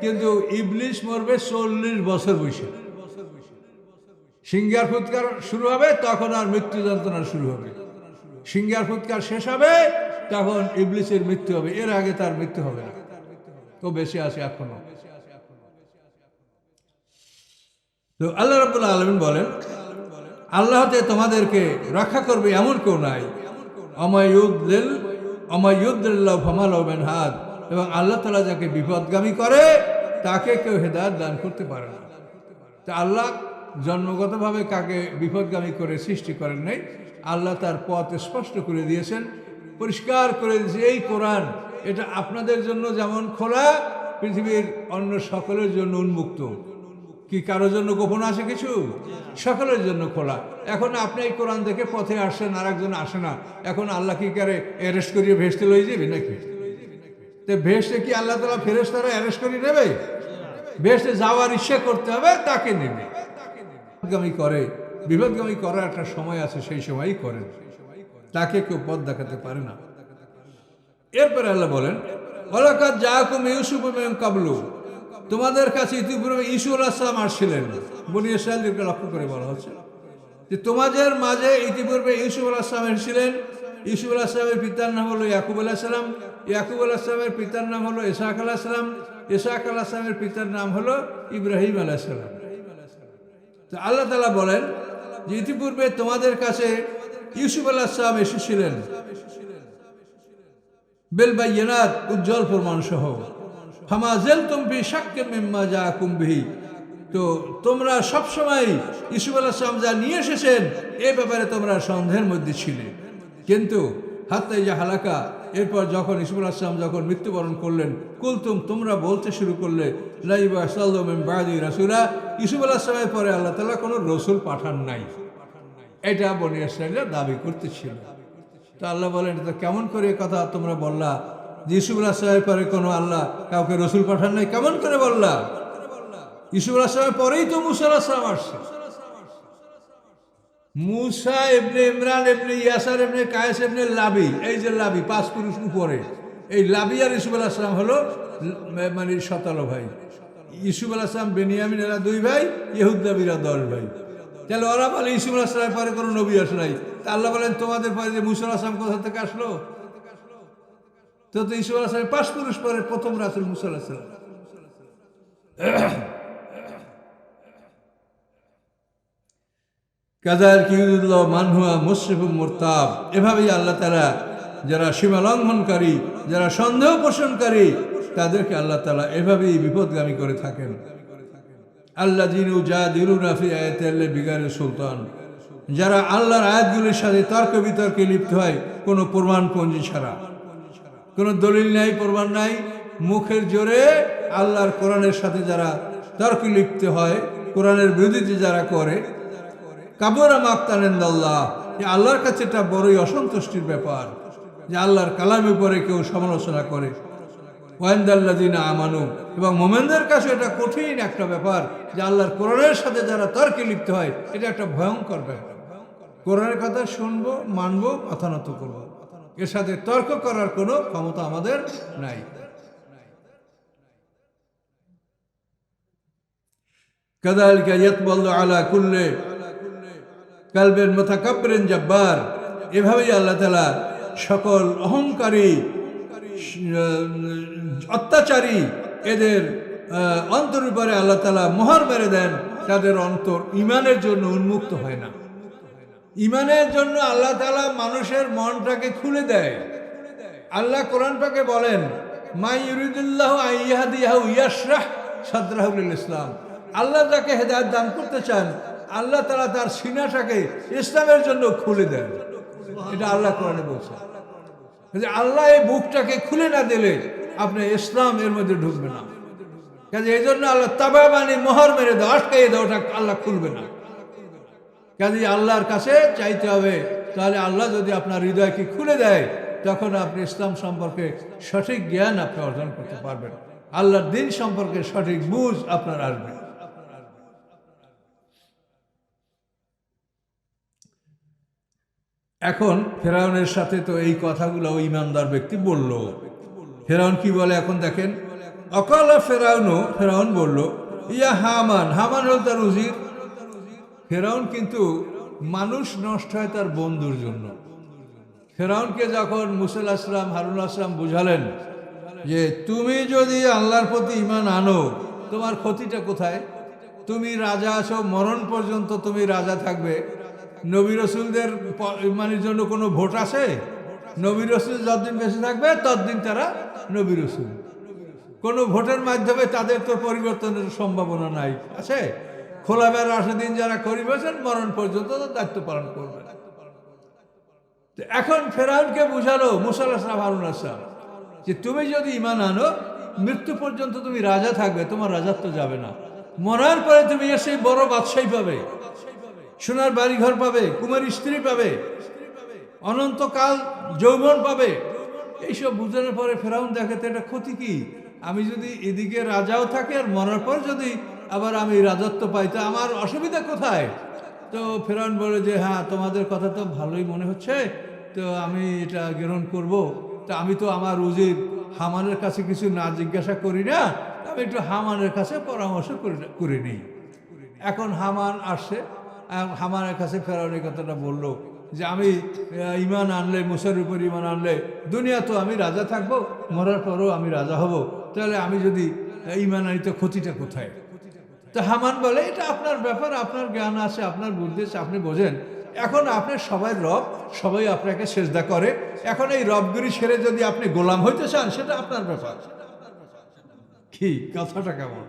কিন্তু ইবলিস মরবে 40 বছর বয়সে। সিংহার ফুৎকার শুরু হবে, তখন আর মৃত্যু যন্ত্রণা শুরু হবে। সিংহার ফুৎকার শেষ হবে, তখন ইবলিসের মৃত্যু হবে। এর আগে তার মৃত্যু হবে না, তো বেশি আছে এখনো। তো আল্লাহ রাব্বুল আলামিন বলেন, আল্লাহতে তোমাদেরকে রক্ষা করবে এমন কেউ নাই। অমায়ুদ্দিল্লাহ ফামালাহু মিন হাদ, এবং আল্লাহ তাআলা যাকে বিপদগামী করে তাকে কেউ হেদায়েত দান করতে পারে না। তা আল্লাহ জন্মগতভাবে কাকে বিপদগামী করে সৃষ্টি করেন নাই। আল্লাহ তার পথ স্পষ্ট করে দিয়েছেন, পরিষ্কার করে দিয়েছে। এই কোরআন এটা আপনাদের জন্য যেমন খোলা, পৃথিবীর অন্য সকলের জন্য উন্মুক্ত। কি কারোর জন্য গোপন আছে কিছু? সকলের জন্য খোলা। এখন আপনি এই কোরআন দেখে পথে আসেন, আর একজন আসে না, এখন আল্লাহ কি করে অ্যারেস্ট করিয়ে ভেস্তে লই যাবে নাকি? তো ভেস্তে কি আল্লাহ তাআলা ফেরেশতারা অ্যারেস্ট করে নেবে? ভেস্তে যাওয়ার ইচ্ছা করতে হবে, তাকে নেবে। বিপদগামী করার একটা সময় আছে, সেই সময়ই করেন, তাকে কেউ পথ দেখাতে পারে না। এরপরে আল্লাহ বলেন, ওয়ালাকাদ জাআকুম ইউসুফ মিন কাবলু, তোমাদের কাছে ইতিপূর্বে ঈসু আলাইহিস সালাম আসছিলেন। বনী ইসরাঈলকে লক্ষ্য করে বলা হচ্ছে যে তোমাদের মাঝে ইতিপূর্বে ইউসুফ আলাইহিস সালাম এসেছিলেন। ইউসুফ আলাইহিস সালামের পিতার নাম হলো ইয়াকুব আলাইহিস সালাম। ইয়াকুব আলাইহিস সালামের পিতার নাম হলো ইসহাক আলাইহিস সালাম। ইসহাক আলাইহিস সালামের পিতার নাম হলো ইব্রাহিম আলাইহিস সালাম। তো আল্লাহ তাআলা বলেন যে ইতিপূর্বে তোমাদের কাছে ইউসুফ আলাইহিস সালাম এসেছিলেন বিল বায়িনাত, উজ্জ্বল প্রমাণ সহ। ফামা যালতুম ফি শাক্কিন মিম্মা জাআকুম বিহি, তো তোমরা সবসময় ইউসুফ আলাইহিস সালাম যা নিয়ে এসেছেন এই ব্যাপারে তোমরা সন্দেহের মধ্যে ছিলে। কিন্তু হাত্তা ইজা হালাকা, এরপর যখন ইউসুফ আলাইহিস সালাম যখন মৃত্যুবরণ করলেন, কুলতুম, তোমরা বলতে শুরু করলে, লা ইয়াবআসু মিন বাদি রাসূলা, ইউসুফ আলাইহিস সালামের পরে আল্লাহ তাআলা কোনো রসুল পাঠান নাই। এটা বনী ইসরাঈলরা দাবি করতেছিল। তো আল্লাহ বলেন, এটা কেমন করে কথা তোমরা বললা যে ইউসুফ আলাইহিস সালামের পরে কোনো আল্লাহ কাউকে রসুল পাঠান নাই? কেমন করে বললা? ইউসুফ আলাইহিস সালামের পরেই তো মূসা আলাইহিস সালাম আসছে। মূসা ইবনে ইমরান ইবনে ইয়াসার ইবনে কায়েস ইবনে লাবি, এই যে লাবি 5 পুরুষ উপরে, এই লাবি আর ইউসুফ আলাইহিস সালাম হলো মানে 17 ভাই। ইউসুফ আলাইহিস সালাম বেনিয়ামিন এরা 2 ভাই, ইহুদাবিরা 10 ভাই। তাহলে ওরা বলে ইউসুফ আলাইহিস সালামের পরে কোনো নবী আসে নাই। তা আল্লাহ বলেন, তোমাদের পরে যে মূসা আলাইহিস সালাম কোথা থেকে আসলো? তো ইউসুফ আলাইহিস সালামের 5 পুরুষ পরে প্রথম রাসূল মূসা আলাইহিস সালাম। কাযালিকা ইউযিল্লাহু মান হুয়া মুসরিফুম মুরতাব, এভাবেই আল্লাহ তাআলা যারা সীমা লঙ্ঘনকারী, যারা সন্দেহ পোষণকারী, তাদেরকে আল্লাহ তাআলা এভাবেই বিপদগামী করে থাকেন। আল্লাযীনা ইউজাদিলুনা ফি আয়াতিল্লাহি বিগাইরি সুলতান, যারা আল্লাহর আয়াতগুলির সাথে তর্ক বিতর্কে লিপ্ত হয় কোনো প্রমাণপঞ্জি ছাড়া। কোনো দলিল নাই, প্রমাণ নাই, মুখের জোরে আল্লাহর কোরআনের সাথে যারা তর্ক লিপ্ত হয়, কোরআনের বিরোধিতা যারা করে, কাবুরা মাকতান ইনদাল্লাহ, আল্লাহর কাছে এটা বড়ই অসন্তুষ্টির ব্যাপার যে আল্লাহর কালামের উপরে কেউ সমালোচনা করে। ওয়াইন্দাল্লাযিনা আমানু, এবং মুমিনদের কাছে এটা কঠিন একটা ব্যাপার যে আল্লাহর কোরআনের সাথে যারা তর্কে লিপ্ত হয়, এটা একটা ভয়ঙ্কর ব্যাপার। কোরআনের কথা শুনবো, মানবো, মাথা নত করবো, এর সাথে তর্ক করার কোনো ক্ষমতা আমাদের নাই। কাযালিকা ইয়াতবাল্লু আলা কুল্লি কালবিন মুতাকাব্বিরিন জাব্বার, এভাবেই আল্লাহ তাআলা সকল অহংকারী, অত্যাচারী এদের অন্তরের উপরে আল্লাহ তাআলা মোহর মেরে দেন। তাদের অন্তর ঈমানের জন্য উন্মুক্ত হয় না। ঈমানের জন্য আল্লাহ তাআলা মানুষের মনটাকে খুলে দেয়। আল্লাহ কোরআন পাকে বলেন, মা ইউরিদুল্লাহু আন ইয়াহদিয়াহু ইয়াশরাহ সাদরাহু লিল ইসলাম, আল্লাহ যাকে হেদায়েত দান করতে চান, আল্লাহ তাআলা তার সিনাটাকে ইসলামের জন্য খুলে দেন। এটা আল্লাহ কোরআনে বলছে। আল্লাহ এই বুকটাকে খুলে না দিলে আপনি ইসলাম এর মধ্যে ঢুকবে না। কাজে এই জন্য আল্লাহ তাবাবানি মোহর মেরে দাও, আটকাইয়ে দাও, ওটা আল্লাহ খুলবে না। কাজে আল্লাহর কাছে চাইতে হবে। তাহলে আল্লাহ যদি আপনার হৃদয়কে খুলে দেয়, তখন আপনি ইসলাম সম্পর্কে সঠিক জ্ঞান আপনি অর্জন করতে পারবেন। আল্লাহর দিন সম্পর্কে সঠিক বুঝ আপনার আসবে। এখন ফেরাউনের সাথে তো এই কথাগুলো ওই ইমানদার ব্যক্তি বলল। ফেরাউন কি বলে এখন দেখেন, অকালা ফেরাউন বলল, ইয়া হামান, হামান হল তার উজির, ফেরাউন কিন্তু মানুষ নষ্ট হয় তার বন্ধুর জন্য। ফেরাউনকে যখন মুসা আলাইহিস সালাম, হারুন আলাইহিস সালাম বুঝালেন যে তুমি যদি আল্লাহর প্রতি ঈমান আনো, তোমার ক্ষতিটা কোথায়? তুমি রাজা আছো, মরণ পর্যন্ত তুমি রাজা থাকবে। নবী রসুলদের ইমানের জন্য কোনো ভোট আছে? নবী রসুল যতদিন বেঁচে থাকবে ততদিন তারা নবী রসুল। কোনো ভোটের মাধ্যমে তাদের তো পরিবর্তনের সম্ভাবনা নাই, আছে? খোলাফায়ে রাশিদিন যারা করিবেছেন মরণ পর্যন্ত দায়িত্ব পালন করবে। এখন ফেরাউনকে বুঝালো মুসা আলাইহিস সালাম, হারুন আলাইহিস সালাম যে তুমি যদি ঈমান আনো, মৃত্যু পর্যন্ত তুমি রাজা থাকবে, তোমার রাজত্ব যাবে না। মরার পরে তুমি এসে বড় বাদশাহী পাবে, সোনার বাড়িঘর পাবে, কুমারী স্ত্রী পাবে, অনন্তকাল যৌবন পাবে। এইসব বুঝানোর পরে ফেরাউন দেখে তো এটা ক্ষতি কি? আমি যদি এদিকে রাজাও থাকি আর মরার পর যদি আবার আমি রাজত্ব পাই, তো আমার অসুবিধা কোথায়? তো ফেরাউন বলে যে হ্যাঁ, তোমাদের কথা তো ভালোই মনে হচ্ছে, তো আমি এটা গ্রহণ করব। তো আমি তো আমার উজির হামানের কাছে কিছু না জিজ্ঞাসা করি না, আমি একটু হামানের কাছে পরামর্শ করে নিই। এখন হামান আসছে, হামানের কাছে ফেরাউনের কথাটা বললো যে আমি ঈমান আনলে, মুসার উপর ঈমান আনলে দুনিয়া তো আমি রাজা থাকবো, মরার পরও আমি রাজা হব, তাহলে আমি যদি ঈমান আনি তো ক্ষতিটা কোথায়? তো হামান বলে এটা আপনার ব্যাপার, আপনার জ্ঞান আছে, আপনার বুদ্ধি আছে, আপনি বোঝেন। এখন আপনি সবাই রব, সবাই আপনাকে সেজদা করে, এখন এই রবগুরি ছেড়ে যদি আপনি গোলাম হইতে চান সেটা আপনার ব্যাপার। কি কথাটা কেমন?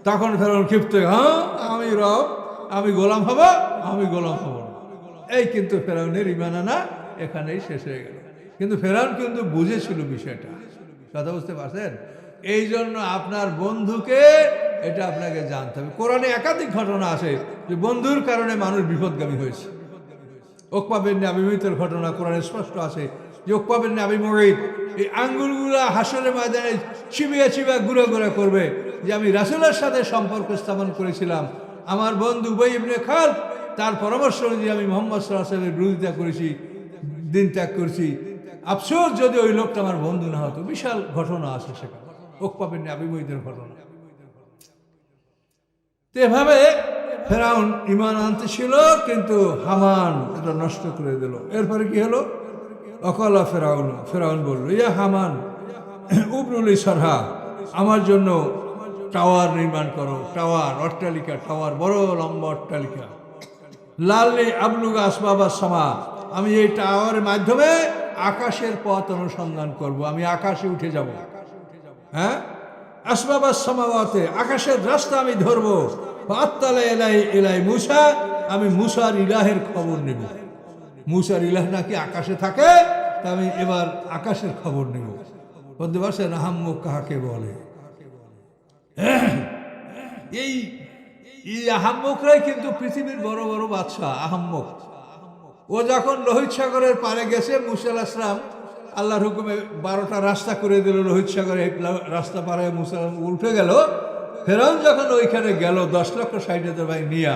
তখন ফেরাউন ক্ষিপ্ত, হ্যাঁ আমি রব, আমি গোলাম হব, আমি গোলাম হব না। এই কিন্তু ফেরাউনের ঈমান আনা এখানেই শেষ হয়ে গেল। কিন্তু ফেরাউন কিন্তু বুঝেছিল বিষয়টা, কথা বুঝতে পারছেন? এই জন্য আপনার বন্ধুকে এটা আপনাকে জানতে হবে। কোরআনে একাধিক ঘটনা আছে যে বন্ধুর কারণে মানুষ বিপদগামী হয়েছে। উকবা বিন আবী মুঈতের ঘটনা কোরআনে স্পষ্ট আছে যে উকবা বিন আবী মুঈত এই আঙ্গুলগুলা হাসরের ময়দানে চিবিয়ে চিবিয়ে গুঁড়া গুঁড়া করবে যে আমি রাসূলের সাথে সম্পর্ক স্থাপন করেছিলাম, আমার বন্ধু উবাই ইবনে খালদ তার পরামর্শ অনুযায়ী আমি মুহাম্মদ সাল্লাল্লাহু আলাইহি ওয়াসাল্লামের বিরোধিতা করেছি, দিন ত্যাগ করেছি। আফসোস যদি ওই লোকটা আমার বন্ধু না হতো। বিশাল ঘটনা আছে সেখানে, উকবা বিন আবী মুঈতের ঘটনা। তো এভাবে ফেরাউন ঈমান আনতেছিল, কিন্তু হামান এটা নষ্ট করে দিল। এরপরে কি হলো? অকালা ফেরাউন, ফেরাউন বলল ইয়া হামান উবনুলি সরহা, আমার জন্য টাওয়ার নির্মাণ করো, টাওয়ার, অট্টালিকা, টাওয়ার, বড় লম্বা অট্টালিকা। লাল্লি আবলুগা আসবাবা সামা, আমি এই টাওয়ারের মাধ্যমে আকাশের পথ অনুসন্ধান করব, আমি আকাশে উঠে যাব। হ্যাঁ, আসবাবা সামাওয়াতে, আকাশের রাস্তা আমি ধরবো। আত্তালা এলাই এলাই মুসা, আমি মুসার ইলাহের খবর নেব। মুসার ইলাহ নাকি আকাশে থাকে, তা আমি এবার আকাশের খবর নেব। বলতে পারছেন আহাম্মক কাহাকে বলে? এই আহাম্মকরাই কিন্তু পৃথিবীর বড় বড় বাদশাহ। আহাম্মক ও যখন লোহিত সাগরের পারে গেছে, মুসা আলাইহিস সালাম আল্লাহর হুকুমে 12টা রাস্তা করে দিল, লোহিত সাগরে রাস্তা পারে মুসা উঠে গেল। ফেরাউন যখন ওইখানে গেল 10,60,000 বাহিনী নিয়া,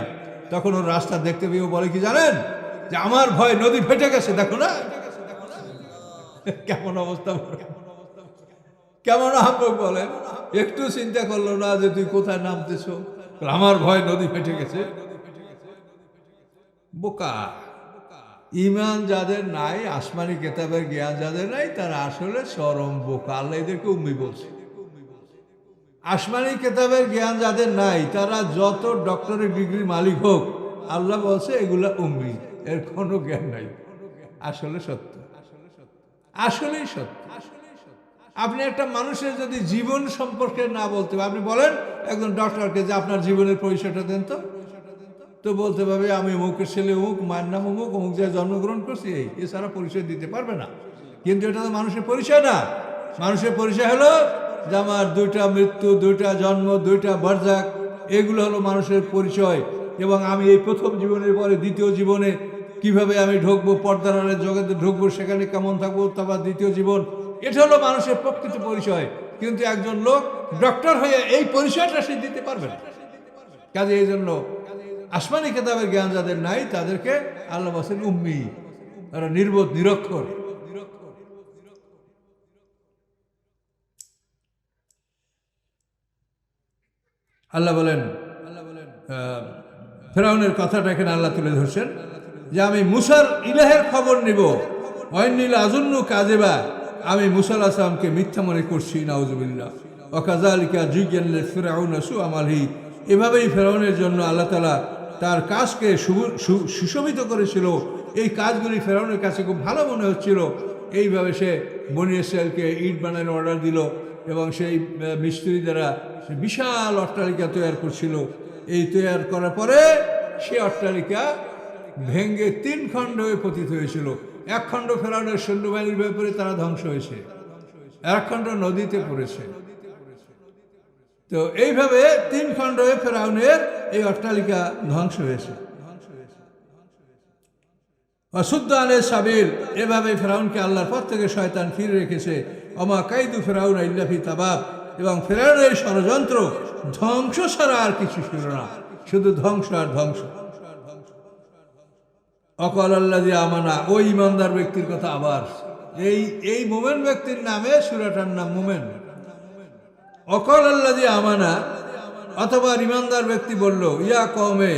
তখন ওর রাস্তা দেখতে পেয়ে বলে কি জানেন, যে আমার ভয় নদী ফেটে গেছে, দেখো না কেমন অবস্থা। কেমন আহাম্মক বলেন, একটু চিন্তা করলো না যে তুই কোথায় নামতেছ, আমার ভয় নদী ফেটে গেছে। বোকা। ঈমান যাদের নাই, আসমানি কিতাবের জ্ঞান যাদের নাই, তারা আসলে চরম বোকা। আল্লাহ এদেরকে উম্মি বলছে। আসমানি কিতাবের জ্ঞান যাদের নাই, তারা যত ডক্টরের ডিগ্রির মালিক হোক, আল্লাহ বলছে এগুলা উম্মি, এর কোনো জ্ঞান নাই। আসলে সত্য, আসলেই সত্য। আপনি একটা মানুষের যদি জীবন সম্পর্কে না বলতে, আপনি বলেন একজন ডক্টরকে যে আপনার জীবনের পরিচয়টা দেন তো, তো বলতে পারবে আমি অমুকের ছেলে অমুক, মায়ের নাম অমুক, অমুক জায়গায় জন্মগ্রহণ করছি, এই এছাড়া পরিচয় দিতে পারবে না। কিন্তু এটা তো মানুষের পরিচয় না। মানুষের পরিচয় হলো যে আমার 2টা মৃত্যু, 2টা জন্ম, 2টা বারজাক, এগুলো হলো মানুষের পরিচয়। এবং আমি এই প্রথম জীবনের পরে দ্বিতীয় জীবনে কিভাবে আমি ঢুকবো, পর্দার আড়ালে জগতে ঢুকবো, সেখানে কেমন থাকবো, তারপর দ্বিতীয় জীবন, এটা হলো মানুষের প্রকৃত পরিচয়। কিন্তু একজন লোক ডক্টর হয়ে এই পরিচয়টা সে দিতে পারবে না। কাজে এই জন্য আসমানি কিতাবের জ্ঞান যাদের নাই, তাদেরকে আল্লাহ বলেন উম্মি, তারা নির্বোধ, নিরক্ষর। আল্লাহ বলেন ফেরাউনের কথাটা এখানে আল্লাহ তুলে ধরছেন যে আমি মুসার ইলাহের খবর নিব, ওয়াইন্নিল আজুন্নু কাযিবা, আমি মুসা আলাইহিস সালামকে মিথ্যা মনে করছি, নাউযুবিল্লাহ। ওয়া কাযালিকা যুয়্যিনা লিফিরআউনা সু'আ আমালিহি, এভাবেই ফেরাউনের জন্য আল্লাহ তাআলা তার কাজকে সুশোভিত করেছিল। এই কাজগুলি ফেরাউনের কাছে খুব ভালো মনে হচ্ছিল। এইভাবে সে বনী ইসরায়েলকে ইট বানানোর অর্ডার দিল এবং সেই মিস্ত্রি দ্বারা বিশাল অট্টালিকা তৈরি করছিল। এই তৈরি করার পরে সে অট্টালিকা ভেঙ্গে 3 খণ্ড হয়ে পতিত হয়েছিল। এক খণ্ড ফেরাউনের সৈন্যবাহিনীর ব্যাপারে তারা ধ্বংস হয়েছে, এক খণ্ড নদীতে পড়েছে। তো এইভাবে 3 খণ্ড হয়ে ফেরাউনের এই অট্টালিকা ধ্বংস হয়েছে। অশুদ্ধ আনে সাবিল, এভাবে ফেরাউনকে আল্লাহর পথ থেকে শয়তান ফিরে রেখেছে। অমা কাইদু ফেরাউন ইল্লা ফি তাবাব, এবং ফেরাউনের ষড়যন্ত্র ধ্বংস ছাড়া আর কিছু ছিল না, শুধু ধ্বংস আর ধ্বংস। অকল আল্লাযী আমানা, ওই ইমানদার ব্যক্তির কথা আবার এই মোমেন ব্যক্তির নামে সূরাটার নাম মোমেন। অকল আল্লাযী আমানা, অথবা ইমানদার ব্যক্তি বলল, ইয়া কওমে,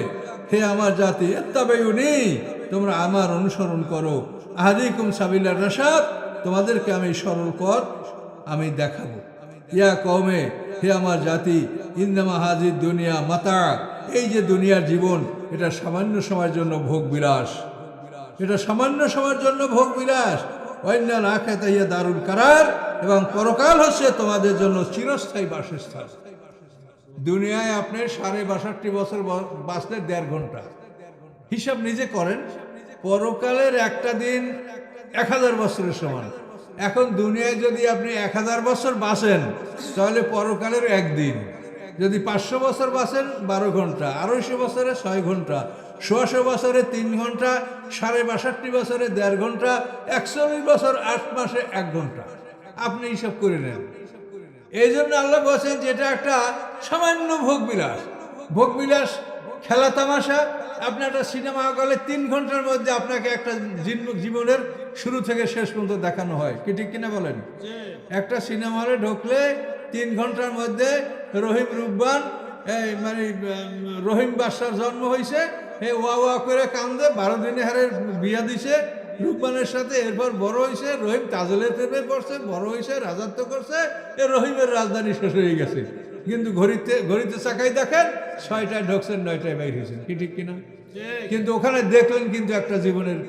হে আমার জাতি, ইত্তাবিউনি, তোমরা আমার অনুসরণ করো, আহদিকুম সাবিলার রাশাদ, তোমাদেরকে আমি সরল পথ আমি দেখাবো। ইয়া কওমে, হে আমার জাতি, ইন্নামা হাযিদ দুনিয়া মাতা, এই যে দুনিয়ার জীবন, এটা সামান্য সময়ের জন্য ভোগ বিলাস, এটা সামান্য সময়ের জন্য ভোগ বিলাস। ওয়াইন্নাল আখিরাতা হিয়া দারুল কারার, এবং পরকাল হচ্ছে তোমাদের জন্য চিরস্থায়ী বাসস্থান। দুনিয়ায় আপনি 62.5 বছর বাঁচলে 1.5 ঘন্টা, হিসাব নিজে করেন। পরকালের একটা দিন 1000 বছরের সমান। এখন দুনিয়ায় যদি আপনি 1000 বছর বাঁচেন, তাহলে পরকালের একদিন। যদি 500 বছর বাঁচেন 12 ঘন্টা, 250 বছরে 6 ঘন্টা, 100 বছরে 3 ঘন্টা, 62.5 বছরে 1.5 ঘন্টা, 41 বছর 8 মাসে 1 ঘন্টা। আপনি হিসাব করে নেন। এই জন্য আল্লাহ বলছেন যে এটা একটা সামান্য ভোগবিলাস। ভোগবিলাস, খেলা তামাশা। আপনি একটা সিনেমা হলে 3 ঘন্টার মধ্যে আপনাকে একটা জীবনের শুরু থেকে শেষ পর্যন্ত দেখানো হয়, কি ঠিক কিনা বলেন? একটা সিনেমা হলে ঢুকলে 3 ঘন্টার মধ্যে রহিম রুব্বান, মানে রহিম বাদশার জন্ম হয়েছে, ওয়া ওয়া করে কান্দে, 12 দিনে হারে বিয়া দিছে রুব্বানের সাথে। এরপর বড় হয়েছে, রহিম তাজলের প্রেমে পড়ছে, বড় হয়েছে, রাজত্ব করছে, রহিমের রাজধানী শেষ হয়ে গেছে। কিন্তু ঘড়িতে চাকাই দেখেন 6টায় ঢুকছেন, 9টায় বাইর হয়েছেন, কি ঠিক কিনা? কিন্তু ওখানে দেখলেন কিন্তু একটা জীবনের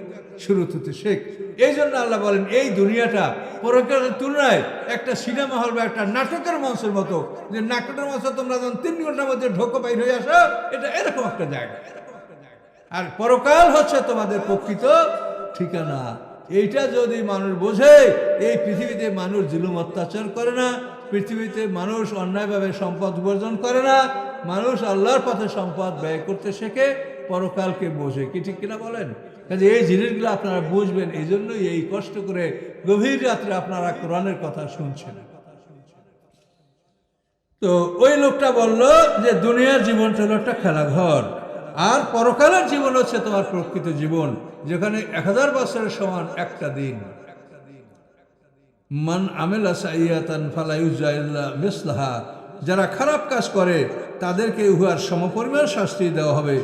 শুরু হতে শেখ। এই জন্য আল্লাহ বলেন এই দুনিয়াটা পরকালের তুলনায় একটা সিনেমা হল বা একটা নাটকের মঞ্চের মতো। যে নাটকের মঞ্চ তোমরা যখন 3 ঘন্টার মধ্যে ঢোকো বাইর হয়ে আসো, এটা এরকম একটা জায়গা। আর পরকাল হচ্ছে তোমাদের প্রকৃত ঠিকানা। এইটা যদি মানুষ বোঝে, এই পৃথিবীতে মানুষ জুলুম অত্যাচার করে না, পৃথিবীতে মানুষ অন্যায়ভাবে সম্পদ উপার্জন করে না, মানুষ আল্লাহর পথে সম্পদ ব্যয় করতে শেখে, পরকালকে বোঝে, কি ঠিক কিনা বলেন? কাজে এই জিনিসগুলো আপনারা বুঝবেন। এই জন্যই এই কষ্ট করে গভীর রাত্রে আপনারা কোরআনের কথা শুনছেন। তো ওই লোকটা বলল যে দুনিয়ার জীবনটা হলো একটা খেলাঘর, আর পরকালের জীবন হচ্ছে তোমার প্রকৃত জীবন, যেখানে 1000 বছরের সমান একটা দিন। মান আমেলা সাইয়াতান ফালা ইউজা ইল্লা মিসলাহা, যারা খারাপ কাজ করে তাদেরকে উহার সমপরিমাণ শাস্তি দেওয়া হবে।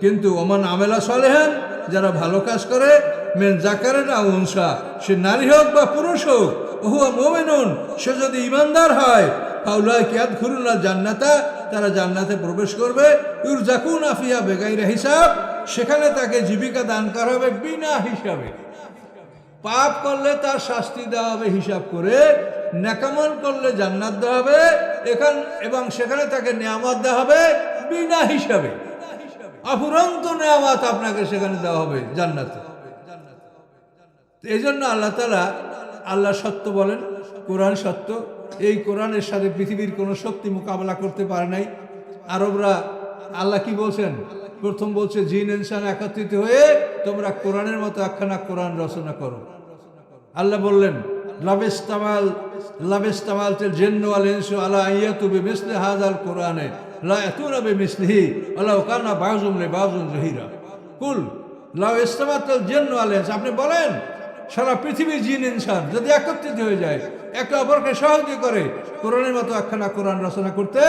কিন্তু ওমান আমেলা সালেহান, যারা ভালো কাজ করে, মেন যাকারিন আও উনসা, সে নারী হোক বা পুরুষ হোক, হুয়া মুমিনুন, সে যদি ইমানদার হয়, ফাউলাইকা ইয়াদখুলুনা জান্নাতা, তারা জান্নাতে প্রবেশ করবে, ইউরজাকুনা ফিহা বিগাইরি হিসাব, সেখানে তাকে জীবিকা দান করা হবে বিনা হিসাবে। পাপ করলে তার শাস্তি দেওয়া হবে হিসাব করে, নেকামল করলে জান্নাত দেওয়া হবে এবং সেখানে তাকে নিয়ামত দেওয়া হবে বিনা হিসাবে। অফুরন্ত নিয়ামত আপনাকে সেখানে দেওয়া হবে জান্নাতে। এই জন্য আল্লাহ তাআলা, আল্লাহ সত্য বলেন, কোরআন সত্য। এই কোরআনের সাথে পৃথিবীর কোনো শক্তি মোকাবেলা করতে পারে নাই। আরবরা, আল্লাহ কি বলছেন? প্রথম বলছে জিন ইনসান একত্রিত হয়ে তোমরা কোরআনের মতো একখানা কোরআন রচনা করো। আল্লাহ বললেন লাবিস্তামাল তিল জিন্নু ওয়াল ইনসু আলা আইয়াতু বিমিসলি হাযাল কোরআনে লা ইয়াতুনা বিমিসলিহি ওয়ালাউ কানা বাযুম লিবাযুন যহিরা। কুল লাবিস্তামাল জিন্নু ওয়াল ইনস, আপনি বলেন সারা পৃথিবীর জিন ইনসান যদি একত্রিত হয়ে যায়, একে অপরকে সহযোগী করে কোরআনের মতো একখানা কোরআন রচনা করতে,